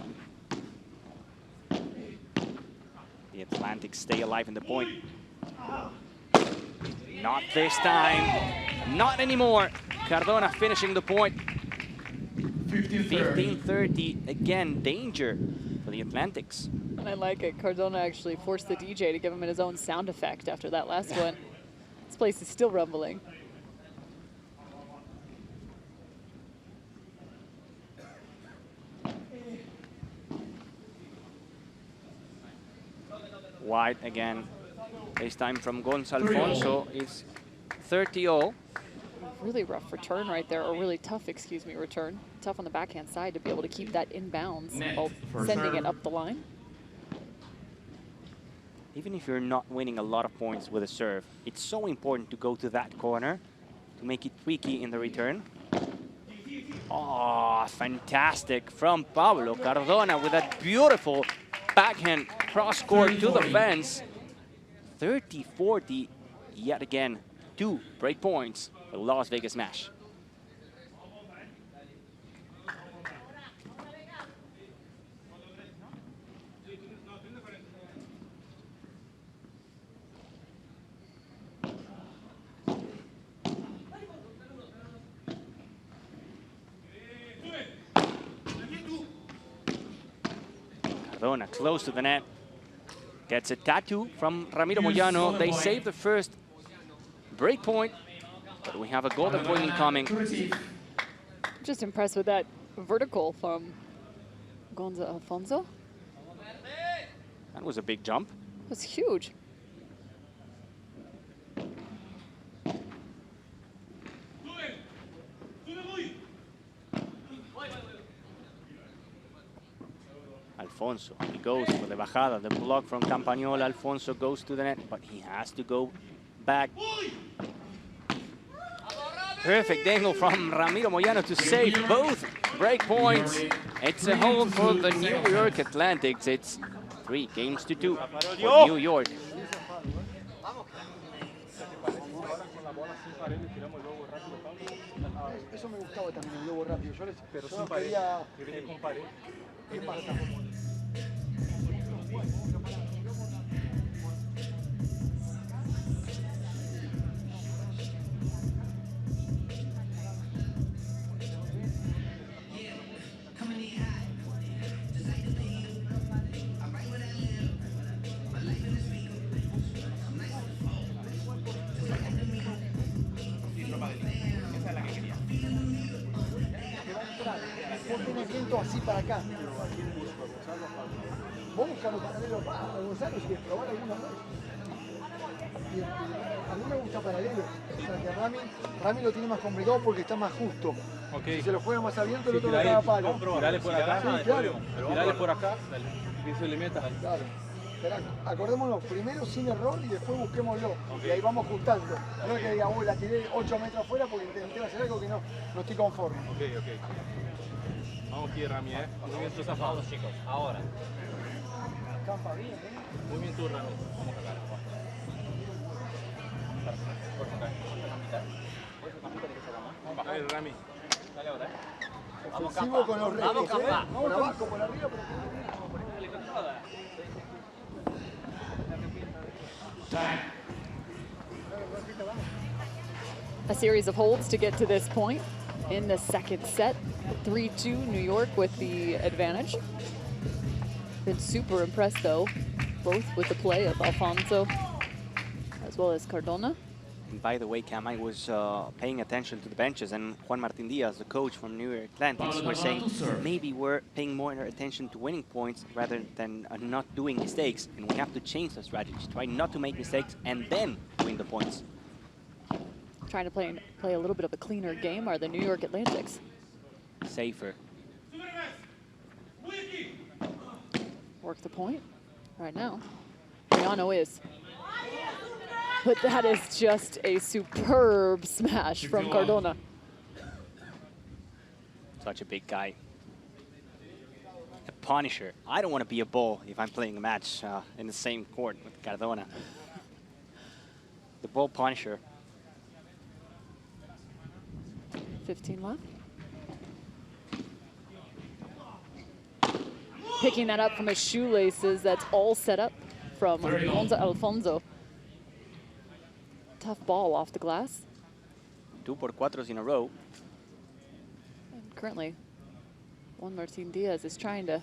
The Atlantics stay alive in the point. Not this time. Not anymore. Cardona finishing the point. 15-30. Again, danger for the Atlantics. And I like it. Cardona actually forced the DJ to give him his own sound effect after that last one. This place is still rumbling. Wide again. This time from Gonza Alfonso is 30-0. Really rough return right there, or really tough, excuse me, return. Tough on the backhand side to be able to keep that inbounds while sending it up the line. Even if you're not winning a lot of points with a serve, it's so important to go to that corner to make it tricky in the return. Oh, fantastic from Pablo Cardona with that beautiful backhand cross-court to the fence. 30-40, yet again, 2 break points for Las Vegas Smash. Cardona close to the net. Gets a tattoo from Ramiro Moyano. They save the first break point, but we have a golden point incoming. Just impressed with that vertical from Gonza Alfonso. That was a big jump. It was huge. Alfonso, he goes for the bajada, the block from Campagnolo. Alfonso goes to the net, but he has to go back. Perfect angle from Ramiro Moyano to save both break points. It's a home for the New York Atlantics. It's 3-2 for New York. Eso me gustaba también, el globo rápido. Pero yo sin pared. Quería con pared. ¿Qué pasa? Vos tenés viento así para acá. Vos buscalo paralelo a Gonzalo si quieres probar alguna vez. A mí me gusta paralelo. O sea que Rami lo tiene más complicado porque está más justo. Okay. Si se lo juega más abierto, el otro le da palo. Tirale por acá. Sí, claro. Tirale por acá. Que se le meta. Claro. Pero acordémonos, primero sin error y después busquémoslo. Y ahí vamos ajustando. No es que diga, la tiré 8 metros afuera porque intenté hacer algo que no estoy conforme. Ok. Vamos aquí, Rami, Movimiento zafado, chicos. Ahora. Campa bien, Muy bien tú, Rami. Vamos acá. Baja el Rami. Dale ahora, ofensivo con los redes. Vamos, Campa. Por abajo, por arriba, pero A series of holds to get to this point in the second set. 3-2, New York with the advantage. Been super impressed though, both with the play of Alfonso as well as Cardona. And by the way, Cam, I was paying attention to the benches, and Juan Martin Diaz, the coach from New York Atlantics, were saying maybe we're paying more attention to winning points rather than not doing mistakes, and we have to change the strategy. Try not to make mistakes and then win the points. Trying to play a little bit of a cleaner game are the New York Atlantics. Safer. Work the point right now. Moyano is. But that is just a superb smash from Cardona. Such a big guy. A punisher. I don't want to be a ball if I'm playing a match in the same court with Cardona. The ball punisher. 15 left. Picking that up from his shoelaces. That's all set up from Gonza Alfonso. Tough ball off the glass. 2x4 in a row. And currently, Juan Martin Diaz is trying to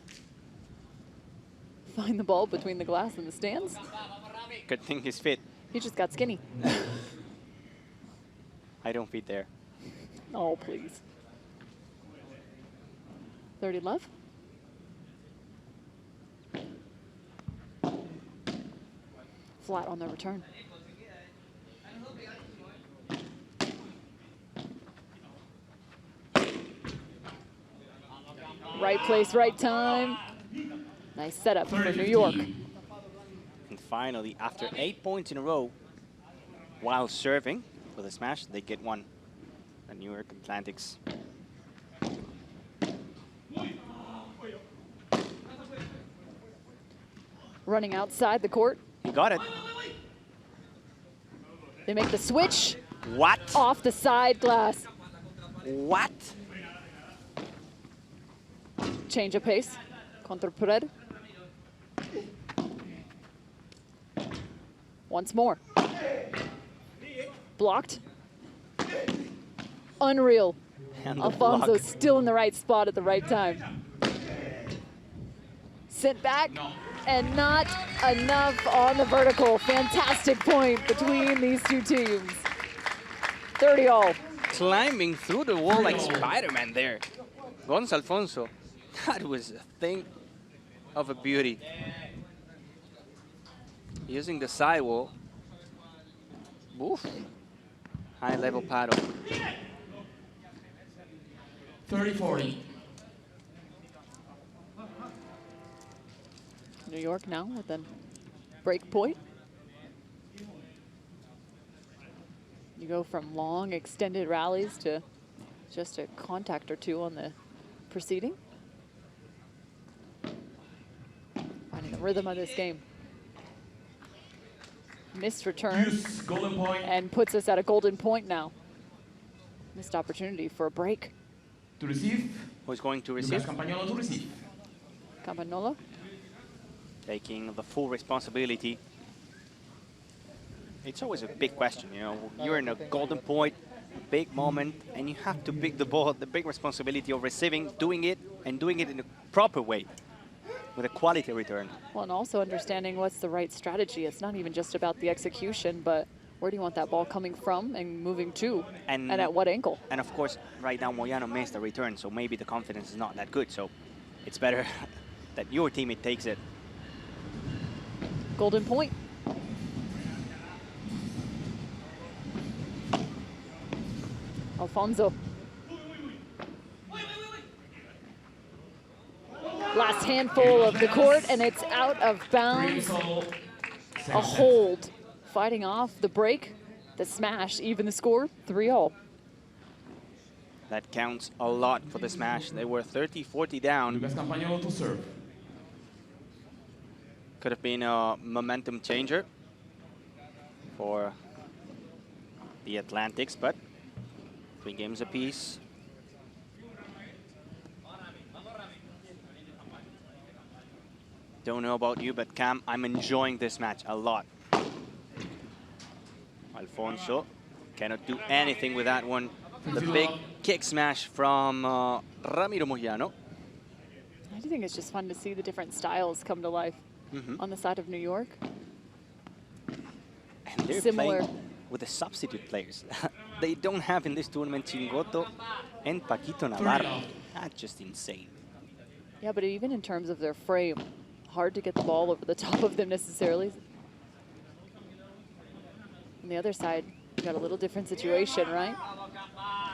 find the ball between the glass and the stands. Good thing he's fit. He just got skinny. I don't fit there. Oh, please. 30 love. Flat on the return. Right place, right time. Nice setup for New York. And finally, after 8 points in a row, while serving for the smash, they get one. The New York Atlantics. Running outside the court. He got it. They make the switch. What? Off the side glass. What? Change of pace. Contra pared. Once more. Blocked. Unreal. And the Alfonso block. still in the right spot at the right time. Sent back, and not enough on the vertical. Fantastic point between these two teams. 30-all. Climbing through the wall like Spider-Man there. Gonz Alfonso. That was a thing of a beauty. Using the sidewall. Oof. High-level paddle. 30-40. New York now with a break point. You go from long, extended rallies to just a contact or two on the proceeding. Finding the rhythm of this game. Missed return Golden point. and puts us at a golden point now. Missed opportunity for a break. To receive. Who's going to Lucas receive? Campagnolo to receive. Campagnolo. Taking the full responsibility. It's always a big question, you know. You're in a golden point, big moment, and you have to pick the ball, the big responsibility of receiving, doing it, and doing it in a proper way, with a quality return. Well, and also understanding what's the right strategy. It's not even just about the execution, but where do you want that ball coming from and moving to, and at what angle? And of course, right now Moyano missed the return, so maybe the confidence is not that good. So it's better that your teammate takes it. Golden point. Alfonso. Last handful of the court, and it's out of bounds. A hold. Fighting off the break, the smash, even the score, 3-all. That counts a lot for the smash. They were 30-40 down. Lucas Campagnolo to serve. Could have been a momentum changer for the Atlantics, but 3 games apiece. Don't know about you, but Cam, I'm enjoying this match a lot. Alfonso cannot do anything with that one. The big kick smash from Ramiro Moyano. I do think it's just fun to see the different styles come to life on the side of New York. And they're Similar. playing with the substitute players. They don't have in this tournament Chingoto and Paquito Navarro. That's just insane. Yeah, but even in terms of their frame, hard to get the ball over the top of them necessarily. On the other side, you got a little different situation, right?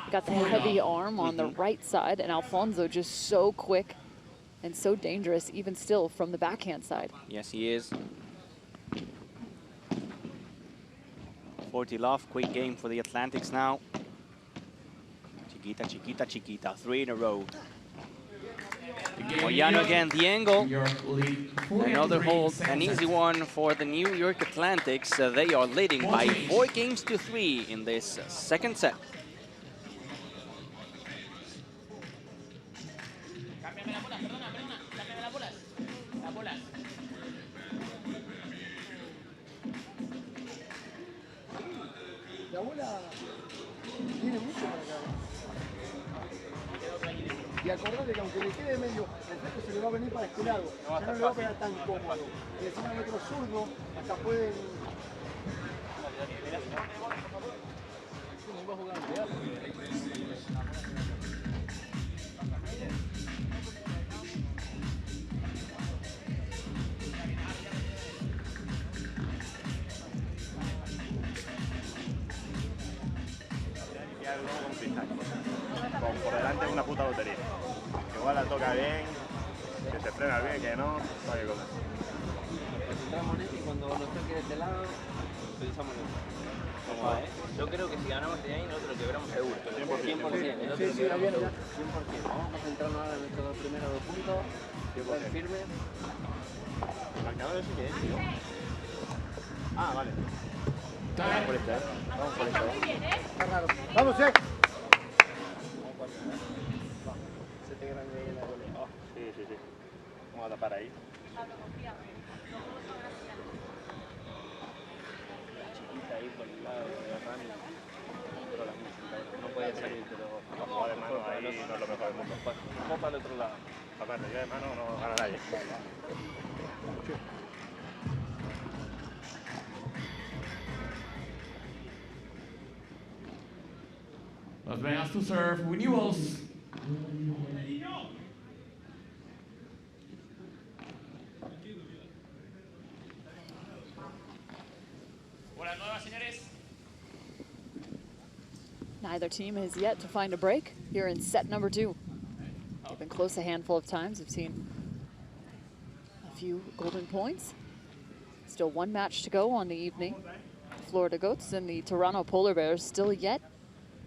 You got the heavy arm on the right side, and Alfonso just so quick and so dangerous, even still, from the backhand side. Yes, he is. 40 love, quick game for the Atlantics now. Chiquita, chiquita, chiquita, 3 in a row. Moyano again, the angle. Another hold, an easy one for the New York Atlantics. They are leading by 4-3 in this second set. La bola tiene mucho para acá. Y acordate que aunque le quede medio, el fleco se le va a venir para este lado. Ya no le va a pegar tan cómodo. Y encima el otro zurdo, hasta pueden... Con por delante es una puta lotería. Igual la toca bien, que se frena bien, que no, no hay cosa. Nos centramos en esto y cuando nos toque de este lado, pensamos en eso. Yo creo que si ganamos de ahí, nosotros lo quebramos seguro. 100%. Sí, sí, bien, ya. 100%. Vamos a centrarnos ahora en nuestros dos primeros 2 puntos. Estar firme. El marcador es que es, tío. Ah, vale. Vamos por este, Vamos por este. Está raro. ¡Vamos, Sí, sí, sí. Vamos a tapar ahí. Chiquita ahí por el lado de Rami. Pero la música no puede salir, pero Vamos a jugar de mano ahí, no es lo mejor del mundo. vamos para el otro lado. Aparte, yo de mano no gana nadie. Las Vegas to serve. Renewals. Neither team has yet to find a break here in set number 2. They've been close a handful of times. We've seen a few golden points. Still one match to go on the evening. Florida Goats and the Toronto Polar Bears still yet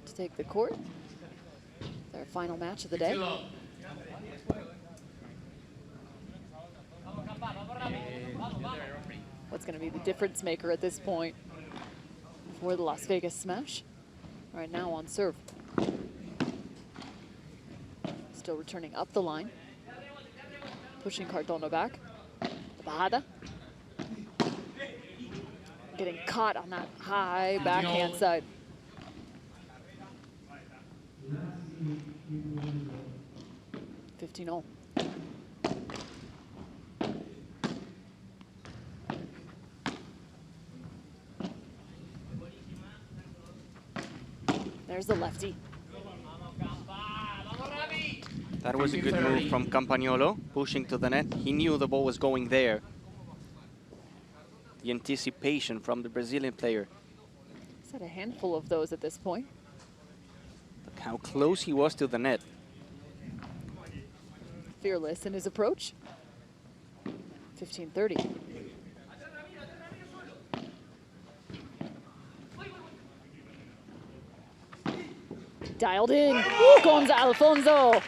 to take the court. Their final match of the day. What's going to be the difference maker at this point for the Las Vegas Smash? Right now on serve. Still returning up the line. Pushing Cardona back. Bajada. Getting caught on that high backhand side. $15-0. There's the lefty. That was a good move from Campagnolo, pushing to the net. He knew the ball was going there. The anticipation from the Brazilian player. He's had a handful of those at this point. Look how close he was to the net. Fearless in his approach. 15-30. Dialed in. Gonza Alfonso.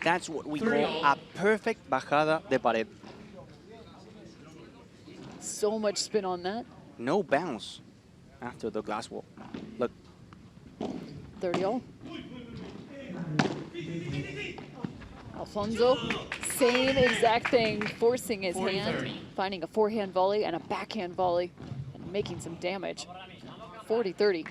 That's what we call a perfect bajada de pared. So much spin on that. No bounce after the glass wall. Look. 30-0. Alfonso, same exact thing, forcing his hand, finding a forehand volley and a backhand volley, and making some damage. 40-30.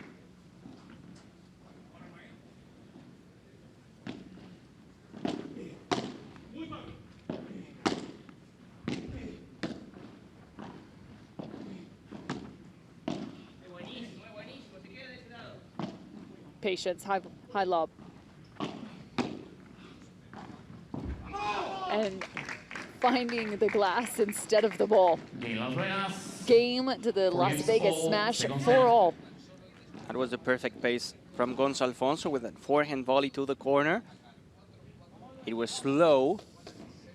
Patience, high lob. And finding the glass instead of the ball. Game to the Las Vegas Smash, 4-all. That was the perfect pace from Gonza Alfonso with that forehand volley to the corner. It was slow.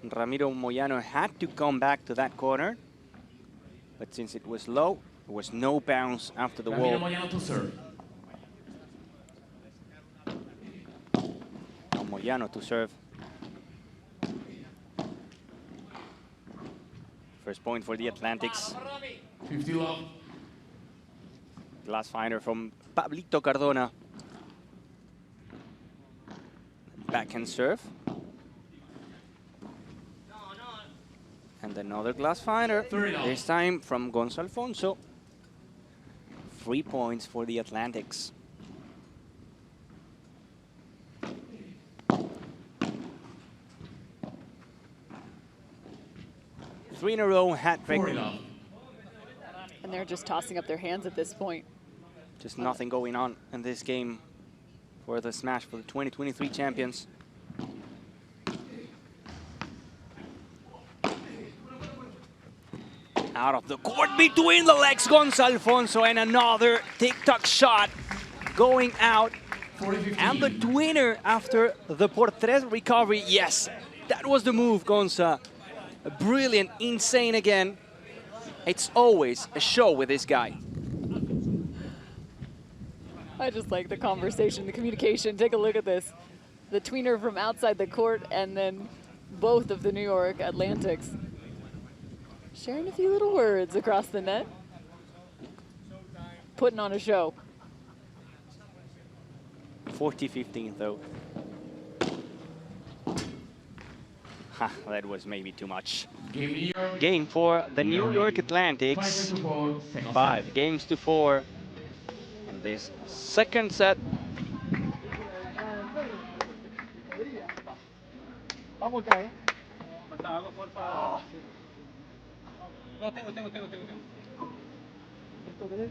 Ramiro Moyano had to come back to that corner. But since it was low, there was no bounce after the wall. Moyano to serve. Now Moyano to serve. First point for the Atlantics. 50-love. Glass finder from Pablito Cardona. Backhand serve. And another glass finder. This time from Gonza Alfonso. 3 points for the Atlantics. Three in a row, hat trick. And they're just tossing up their hands at this point. Just nothing going on in this game for the Smash for the 2023 champions. Out of the court, between the legs, Gonza Alfonso, and another tic-tac shot going out. And the twinner after the Portres recovery. Yes, that was the move, Gonza. Brilliant, insane again. It's always a show with this guy. I just like the conversation, the communication. Take a look at this. The tweener from outside the court and then both of the New York Atlantics sharing a few little words across the net. Putting on a show. 40-15 though. Ha, that was maybe too much. Game for the New York Atlantics. 5 games to 4. And this second set. Vamos acá, ¿eh? No, tengo. ¿Esto qué es?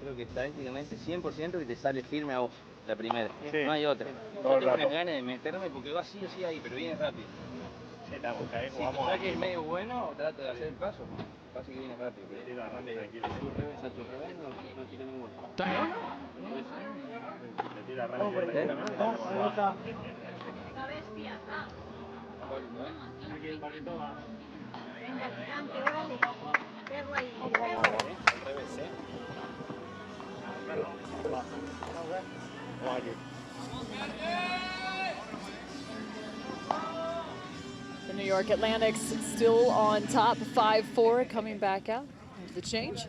Creo que estadísticamente 100% que te sale firme a vos, la primera. Sí. No hay otra. Todo el Yo tengo rato. unas ganas de meterme porque va sí o sí ahí, pero viene rápido. Sí, estamos, ahí Si jugamos tu aquí. saque es medio bueno, trato de hacer el paso. Pasa que viene rápido. Tira rápido, tranquilo. No tiro ninguno. Te tira rápido, tranquilamente. Ahí está. The New York Atlantics still on top, 5-4, coming back out. There's the change.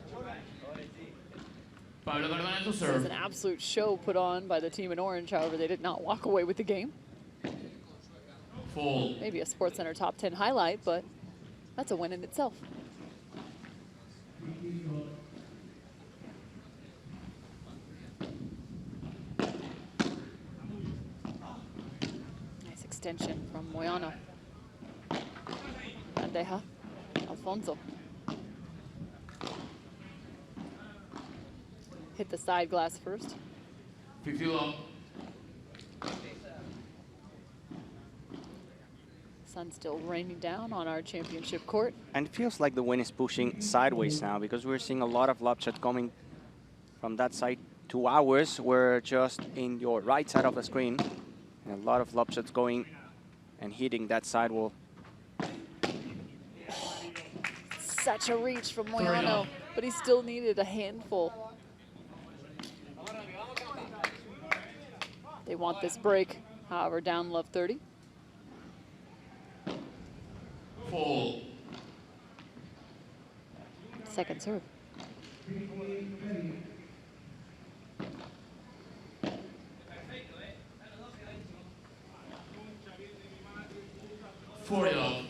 Pablo Cardona to It was serve. an absolute show put on by the team in orange. However, they did not walk away with the game. Full. Maybe a SportsCenter top 10 highlight, but that's a win in itself. Nice extension from Moyano. Bandeja. Alfonso. Hit the side glass first. 50 love. Sun still raining down on our championship court. And it feels like the wind is pushing sideways now because we're seeing a lot of lob shots coming from that side to ours. We're just in your right side of the screen. And a lot of lob shots going and hitting that sidewall. Such a reach from Moyano, but he still needed a handful. They want this break, however, down love 30. Full. Second serve. Forty love.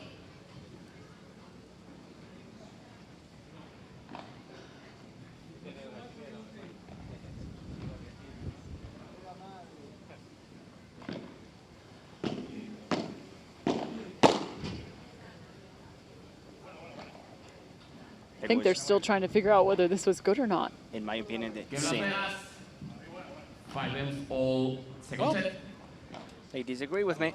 I think they're still trying to figure out whether this was good or not. In my opinion, Game it's Las same. Vegas. 5 games all. Second Oh. set. They disagree with me.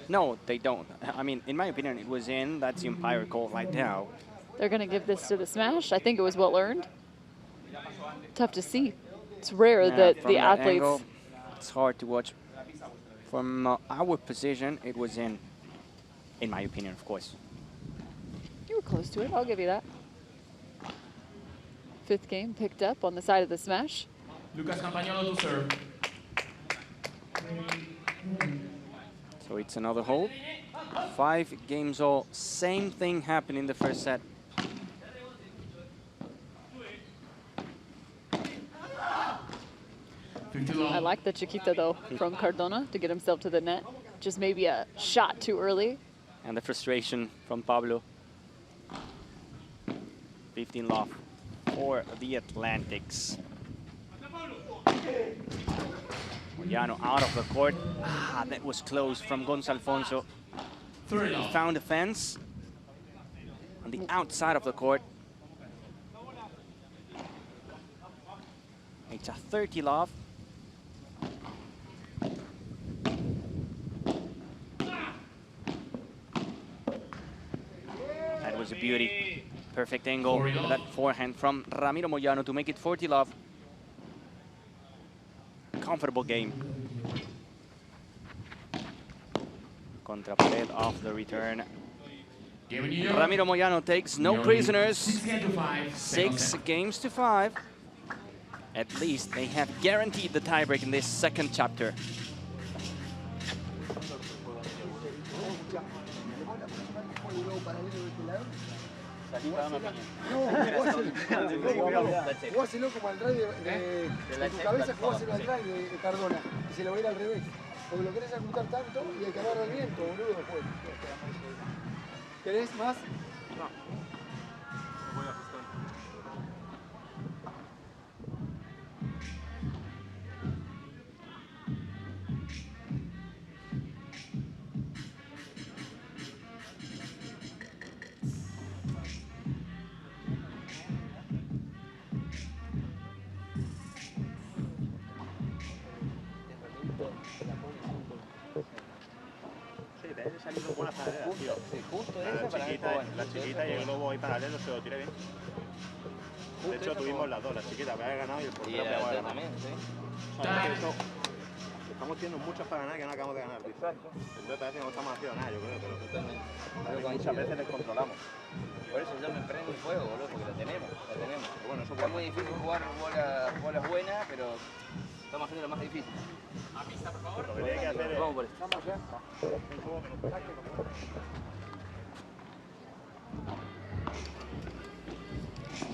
No, they don't. I mean, in my opinion, it was in. That's the umpire call right now. They're going to give this to the smash. I think it was well earned. Tough to see. It's rare Yeah, that from the that athletes... angle, it's hard to watch. From our position, it was in my opinion, of course. You were close to it. I'll give you that. Fifth game picked up on the side of the smash. Lucas Campagnolo to serve. So it's another hold. 5 games all. Same thing happened in the first set. I like the Chiquita, though, from Cardona to get himself to the net. Just maybe a shot too early. And the frustration from Pablo. 15 love for the Atlantics. Moyano out of the court. Ah, that was close from Gonçalfonso. He found the fence on the outside of the court. It's a 30 love. That was a beauty. Perfect angle. That forehand from Ramiro Moyano to make it 40 love. Comfortable game. Contra pared off the return. Ramiro Moyano takes no prisoners. 6 games to 5. 6 games to 5. at least they have guaranteed the tiebreak in this second chapter. Jugáselo como al drive de tu cabeza, jugáselo al drive de Cardona y se lo va a ir al revés. Porque lo querés ajustar tanto y hay que agarrar el viento, boludo, después. ¿Querés más? No. Lo voy a ajustar. Saliendo buenas paralelas, tío. Sí, justo esa para mí fue buena. La chiquita y el globo ahí paralelo se lo tiré bien. De hecho, tuvimos las dos, la chiquita que había ganado y el portero que había ganado. También, sí. Estamos teniendo muchas para ganar que no acabamos de ganar, tío. Entonces parece que no estamos haciendo nada, yo creo, pero muchas veces les controlamos. Por eso yo me prendo el fuego, boludo, porque la tenemos. Bueno, eso es muy difícil jugar bolas buenas, pero estamos haciendo lo más difícil. A pista, por favor. Lo que hay que hacer es... Vamos por esto. Vamos ya.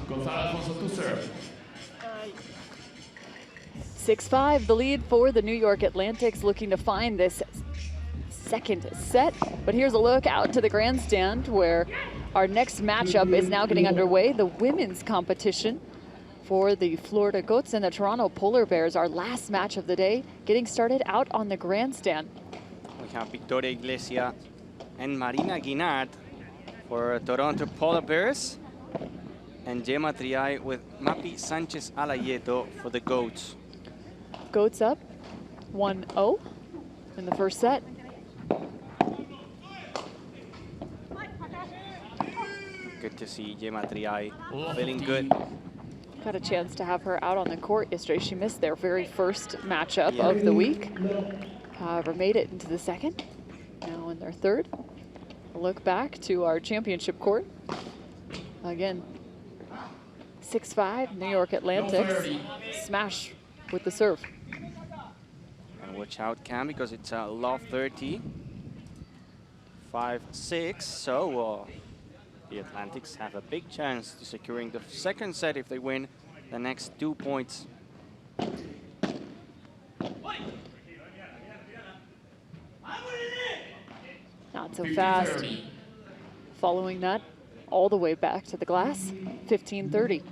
Gonzalo Alfonso to serve. 6-5, the lead for the New York Atlantics, looking to find this second set. But here's a look out to the grandstand where our next matchup is now getting underway, the women's competition for the Florida Goats and the Toronto Polar Bears. Our last match of the day getting started out on the grandstand. We have Victoria Iglesias and Marina Guinard for Toronto Polar Bears, and Gemma Triay with Mapi Sanchez Alayeto for the Goats. Goats up 1-0 in the first set. Good to see Gemma Triay feeling good. Got a chance to have her out on the court yesterday. She missed their very first matchup of the week. However, made it into the second. Now in their third. A look back to our championship court. Again, 6-5, New York Atlantics. Smash with the serve. And watch out, Cam, because it's a love 30. 5-6, so the Atlantics have a big chance to securing the second set if they win the next 2 points. Not so fast. Following that all the way back to the glass, 15-30.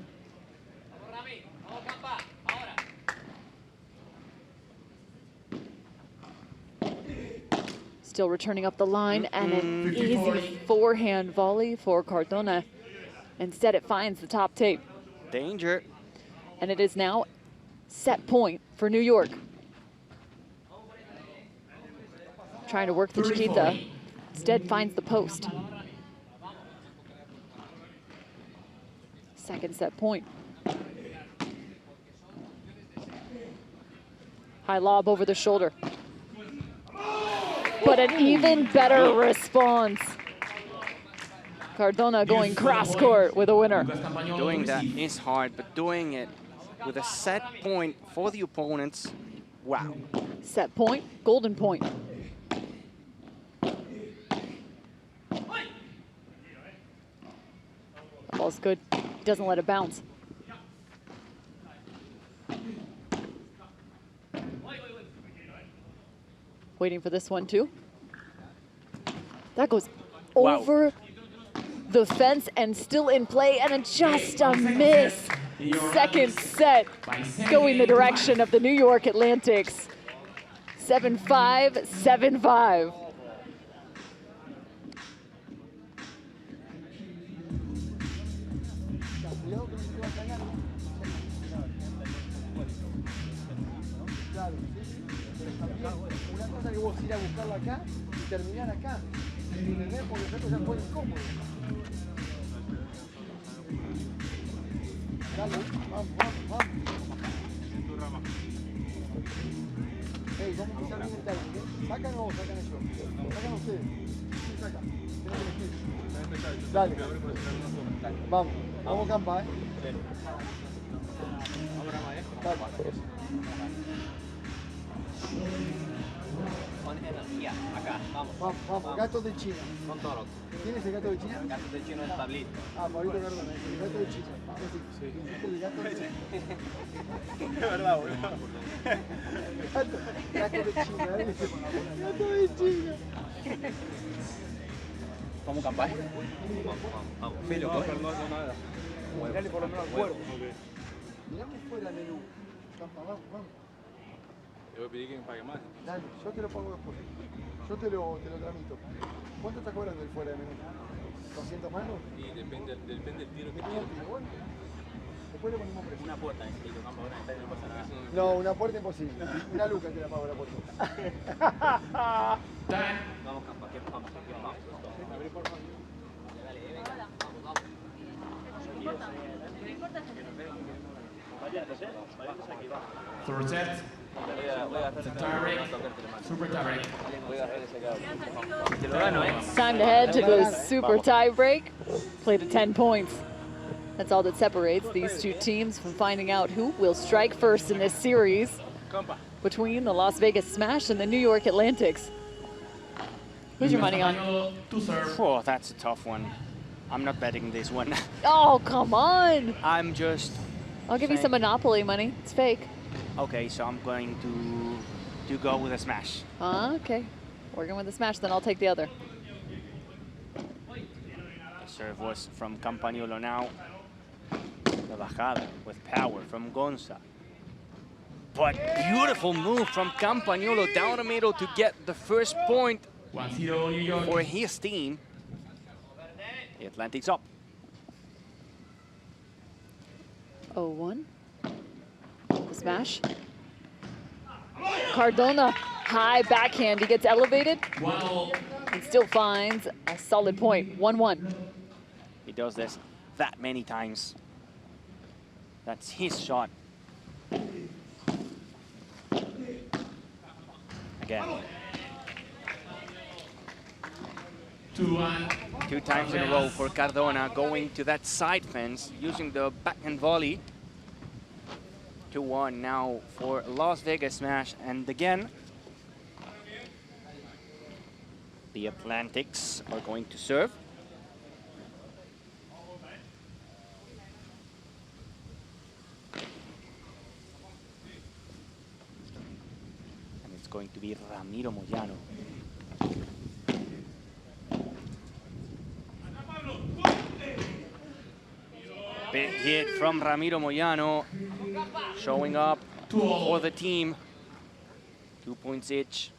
Still returning up the line, and an easy forehand volley for Cardona. Instead, it finds the top tape. Danger. And it is now set point for New York. Trying to work the Chiquita. Instead, finds the post. Second set point. High lob over the shoulder. But an even better response. Cardona going cross court with a winner. Doing that is hard, but doing it with a set point for the opponents, wow. Set point, golden point. The ball's good. He doesn't let it bounce. Waiting for this one too. That goes over the fence and still in play, and just a miss. Second set going the direction of the New York Atlantics. 7-5, 7-5. Una cosa que vos ir a buscarla acá y terminar acá. ¿Entendés? Porque nosotros ya fue incómodo. Dale, vamos, vamos, vamos. Hey, vamos a empezar bien el timing, ¿eh? ¿Sacan o sacan ellos? Sacan ustedes. ¿Quién saca? Tienen que elegir. Dale. Vamos, vamos campa, ¿eh? Acá, vamos. Vamos, gato de China. Con toro. ¿Quién es el gato de China? El gato de chino es Pablito. Ah, Pablito Cardona, el gato de China. Sí. El gato de China. Es verdad, boludo. Gato de China, gato de China. Vamos, campay. Vamos. Filo, No, pero no hago nada. Dale por lo menos al cuerpo. Miramos fuera el menú. Vamos. Yo voy a pedir que me pague más. Dale, yo te lo pago después. Yo te lo tramito. ¿Cuánto está cobrando el fuera de menú? ¿200 manos? Y depende del tiro que Bueno, tiro. después le ponemos precio. Una puerta necesito, campo, ahora no pasa nada. No, una puerta imposible. Una luca te la pago la puerta. Vamos, campo, que vamos. Abrí por favor. Dale, venga. Vamos. Third set. Voy a agarrar It's a tie break. Super tie break. Voy a agarrar ese cabo. Te lo gano, It's time to head to the super tie break. Play to 10 points. That's all that separates these two teams from finding out who will strike first in this series between the Las Vegas Smash and the New York Atlantics. Who's your money on? To serve. Oh, that's a tough one. I'm not betting this one. Oh, come on. I'm just... I'll give you some Monopoly money. It's fake. Okay, so I'm going to go with a smash. Okay. Working with the smash, then I'll take the other. The serve was from Campagnolo now. The bajada with power from Gonza. But beautiful move from Campagnolo down the middle to get the first point 1-0 New York. for his team. The Atlantic's up. 0-1. The smash. Cardona, high backhand. He gets elevated 1-0. and still finds a solid point. 1-1. He does this that many times. That's his shot. Again. 2-1. 2 times in a row for Cardona, going to that side fence, using the backhand volley. 2-1 now for Las Vegas Smash, and again, the Atlantics are going to serve. And it's going to be Ramiro Moyano. Big hit from Ramiro Moyano, showing up for the team. 2 points each.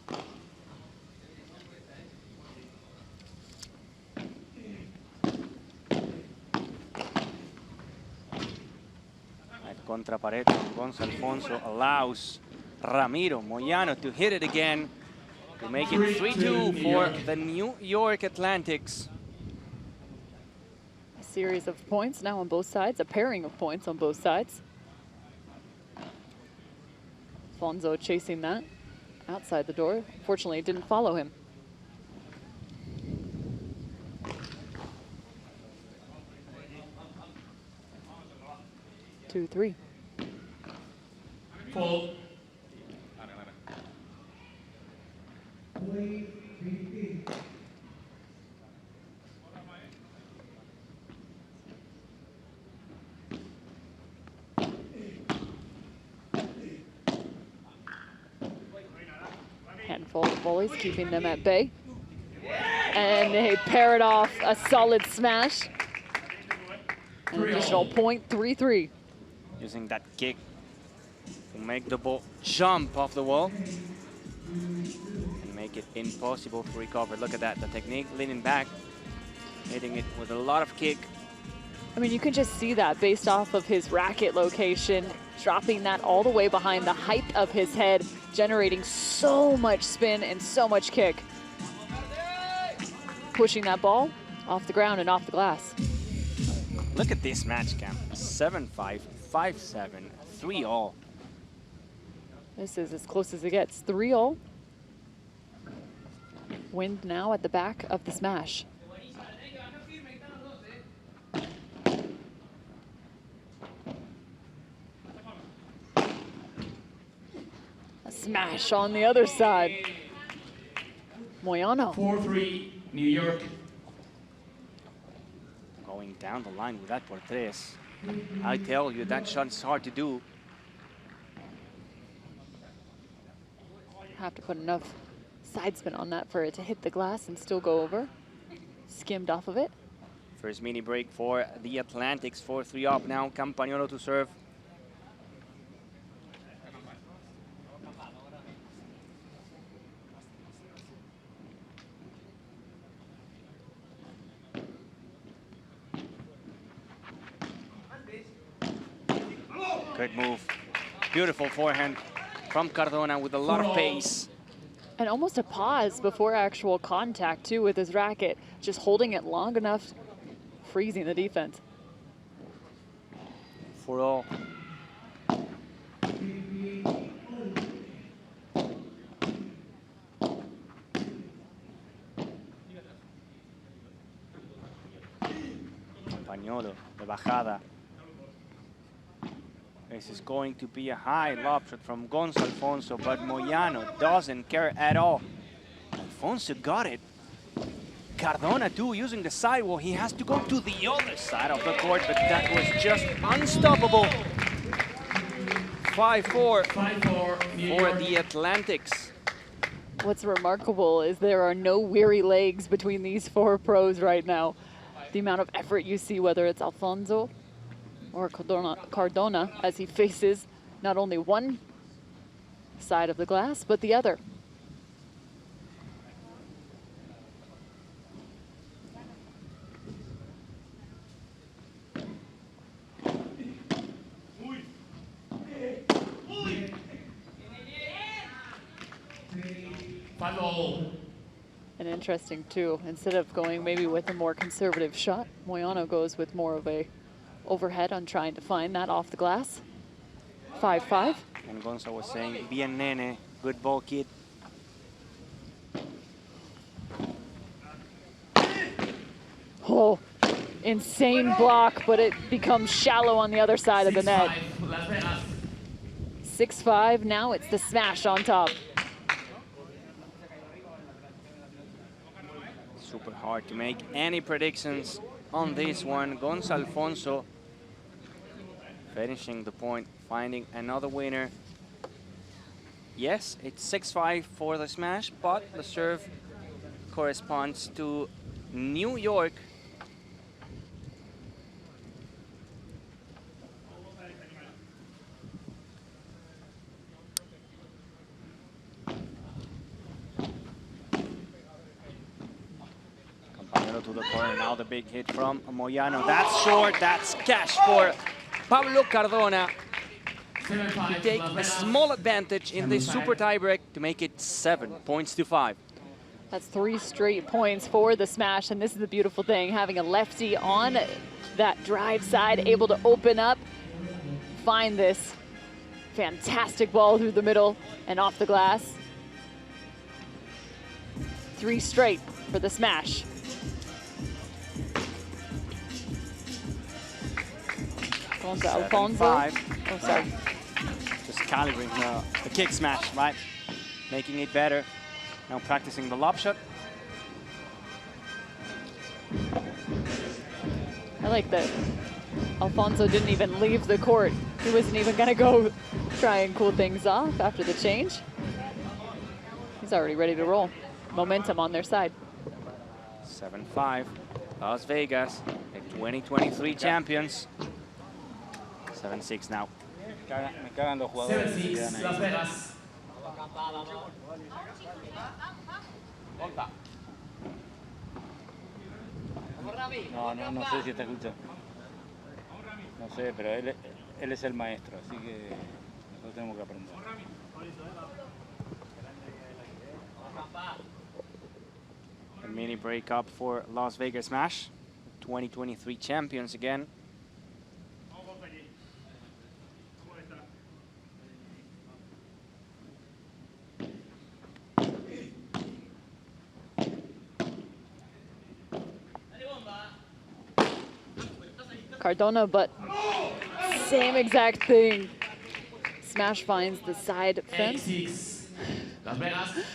At contrapared, Gonza Alfonso allows Ramiro Moyano to hit it again to make it 3-2 for the New York Atlantics. Series of points now on both sides, a pairing of points on both sides. Fonzo chasing that outside the door. Fortunately, it didn't follow him. Two, three. Full. Handful of volleys, keeping them at bay. And they pair it off, a solid smash. An additional point, 3-3. Using that kick to make the ball jump off the wall and make it impossible to recover. Look at that, the technique, leaning back, hitting it with a lot of kick. I mean, you can just see that based off of his racket location, dropping that all the way behind the height of his head, generating so much spin and so much kick. Pushing that ball off the ground and off the glass. Look at this match, Cam. 7-5, 5-7, 3-all. This is as close as it gets. 3-all. Wind now at the back of the smash. smash on the other side. Moyano. 4-3, New York. Going down the line with that por tres. I tell you, that shot's hard to do. Have to put enough side spin on that for it to hit the glass and still go over. Skimmed off of it. First mini break for the Atlantics, 4-3 up now. Campagnolo to serve. Good move. Beautiful forehand from Cardona with a lot of pace. And almost a pause before actual contact, too, with his racket. Just holding it long enough, freezing the defense. 4-all. Campagnolo de bajada. This is going to be a high lob shot from Gonzo Alfonso, but Moyano doesn't care at all. Alfonso got it. Cardona too, using the sidewall. He has to go to the other side of the court, but that was just unstoppable. 5-4 for the Atlantics. What's remarkable is there are no weary legs between these four pros right now. The amount of effort you see, whether it's Alfonso or Cardona, as he faces not only one side of the glass, but the other. And interesting too, instead of going maybe with a more conservative shot, Moyano goes with more of a overhead on trying to find that off the glass. 5-5. And Gonzo was saying, bien nene, good ball kid. Oh, insane block, but it becomes shallow on the other side of the net. 6-5, now it's the smash on top. Super hard to make any predictions on this one. Gonzo Alfonso finishing the point, finding another winner. Yes, it's 6-5 for the smash, but the serve corresponds to New York. Campagnolo to the corner, now the big hit from Moyano. That's short, that's cash for Pablo Cardona to take a small advantage in this super tiebreak to make it 7 points to 5. That's 3 straight points for the smash, and this is the beautiful thing, having a lefty on that drive side, able to open up, find this fantastic ball through the middle and off the glass. 3 straight for the smash. Alfonso. Oh, sorry. Just calibrating the kick smash, right? Making it better. Now practicing the lob shot. I like that Alfonso didn't even leave the court. He wasn't even going to go try and cool things off after the change. He's already ready to roll. Momentum on their side. 7-5. Las Vegas, the 2023 champions. 7-6 now. 7-6, Las Vegas. No sé si está escuchando. No sé, pero él es el maestro, así que nosotros tenemos que aprender. A mini breakup for Las Vegas Smash. 2023 champions again. Cardona, but same exact thing. Smash finds the side fence. Las Vegas.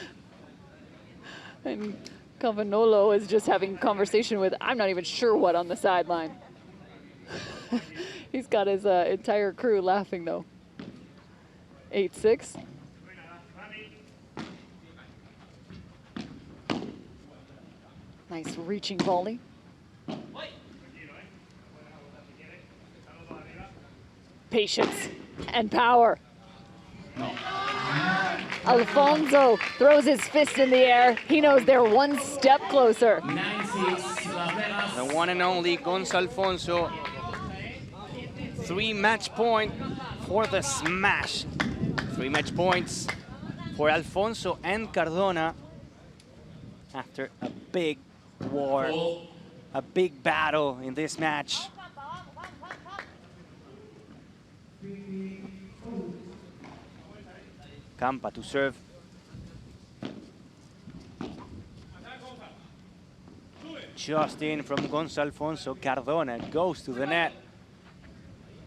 And Cavanolo is just having conversation with I'm not even sure what on the sideline. He's got his entire crew laughing though. 8-6. Nice reaching volley. Patience and power. Alfonso throws his fist in the air. He knows they're one step closer. 9-6, Las Vegas. The one and only Gonza Alfonso. 3 match point for the smash. 3 match points for Alfonso and Cardona after a big war, a big battle in this match. Campa to serve. Just in from Gonza Alfonso. Cardona goes to the net.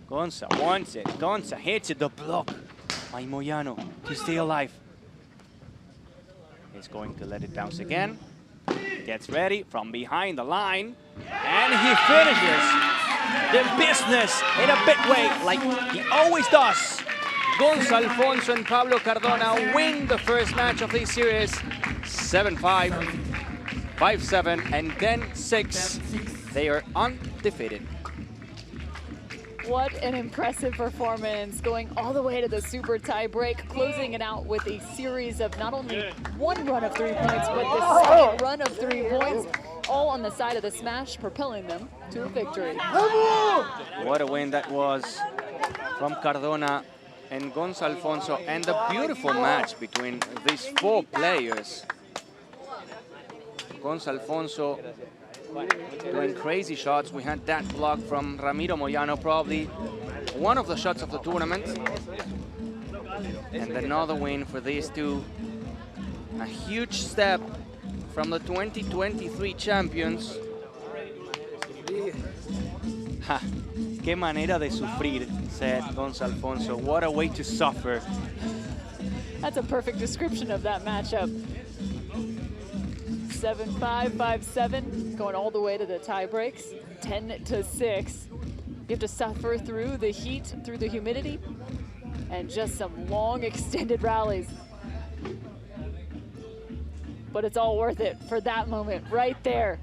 Gonza wants it. Gonza hits it. The block by Moyano to stay alive. He's going to let it bounce again. Gets ready from behind the line. And he finishes the business in a big way, like he always does. Gonza Alfonso and Pablo Cardona win the first match of this series. 7-5, 5-7, and 10-6. They are undefeated. What an impressive performance, going all the way to the super tie break, closing it out with a series of not only one run of 3 points, but the second run of 3 points, all on the side of the smash, propelling them to a victory. What a win that was from Cardona and Gonza Alfonso, and a beautiful match between these 4 players. Gonza Alfonso doing crazy shots. We had that block from Ramiro Moyano, probably one of the shots of the tournament. And another win for these two. A huge step from the 2023 champions. Ha, qué manera de sufrir, said Gonza Alfonso. What a way to suffer. That's a perfect description of that matchup. 7-5, 5-7, going all the way to the tie breaks. 10-6. You have to suffer through the heat, through the humidity, and just some long extended rallies. But it's all worth it for that moment right there.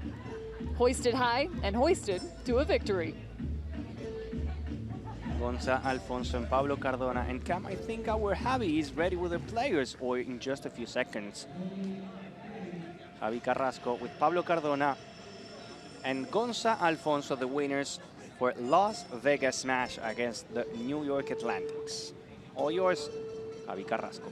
Hoisted high and hoisted to a victory. Gonza Alfonso and Pablo Cardona. And Cam, I think our Javi is ready with the players, or in just a few seconds. Javi Carrasco with Pablo Cardona and Gonza Alfonso, the winners for Las Vegas Smash against the New York Atlantics. All yours, Javi Carrasco.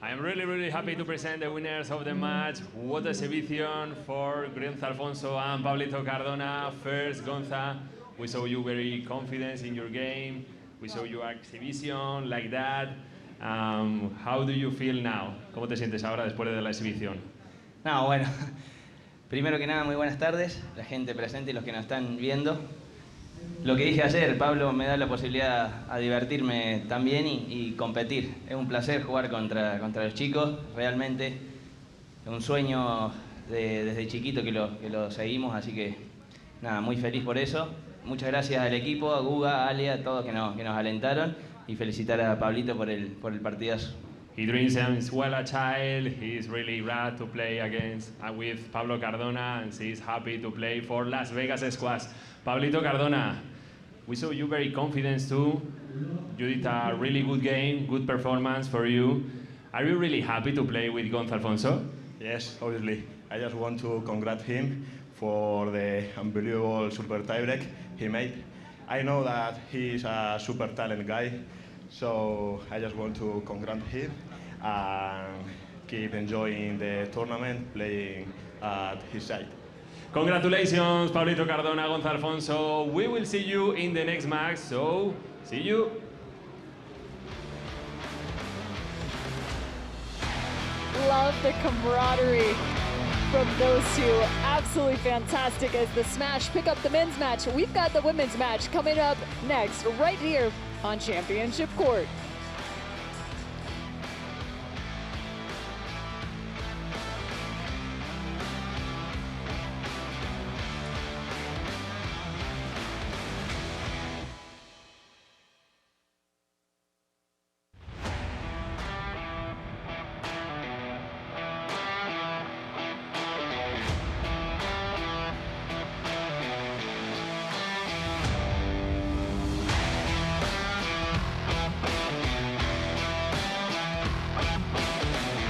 I'm really happy to present the winners of the match. What a exhibition for Gonza Alfonso and Pablito Cardona. First, Gonza, we saw you very confident in your game. We saw your exhibition like that. How do you feel now? ¿Cómo te sientes ahora después de la exhibición? No, bueno, primero que nada, muy buenas tardes, la gente presente y los que nos están viendo. Lo que dije ayer, Pablo me da la posibilidad a divertirme también y competir. Es un placer jugar contra los chicos, realmente. Es un sueño desde chiquito que lo seguimos, así que nada, muy feliz por eso. Muchas gracias al equipo, a Guga, a Ale, a todos que nos alentaron, y felicitar a Pablito por el partidazo. He dreams as well a child. He's really glad to play with Pablo Cardona, and he's happy to play for Las Vegas Squash. Pablito Cardona, we saw you very confident too. You did a really good game, good performance for you. Are you really happy to play with Gonza Alfonso? Yes, obviously. I just want to congratulate him for the unbelievable super tiebreak he made. I know that he's a super talent guy, so I just want to congratulate him and keep enjoying the tournament, playing at his side. Congratulations, Pablito Cardona, Gonza Alfonso. We will see you in the next match, so see you. Love the camaraderie from those two. Absolutely fantastic as the Smash pick up the men's match. We've got the women's match coming up next, right here on Championship Court.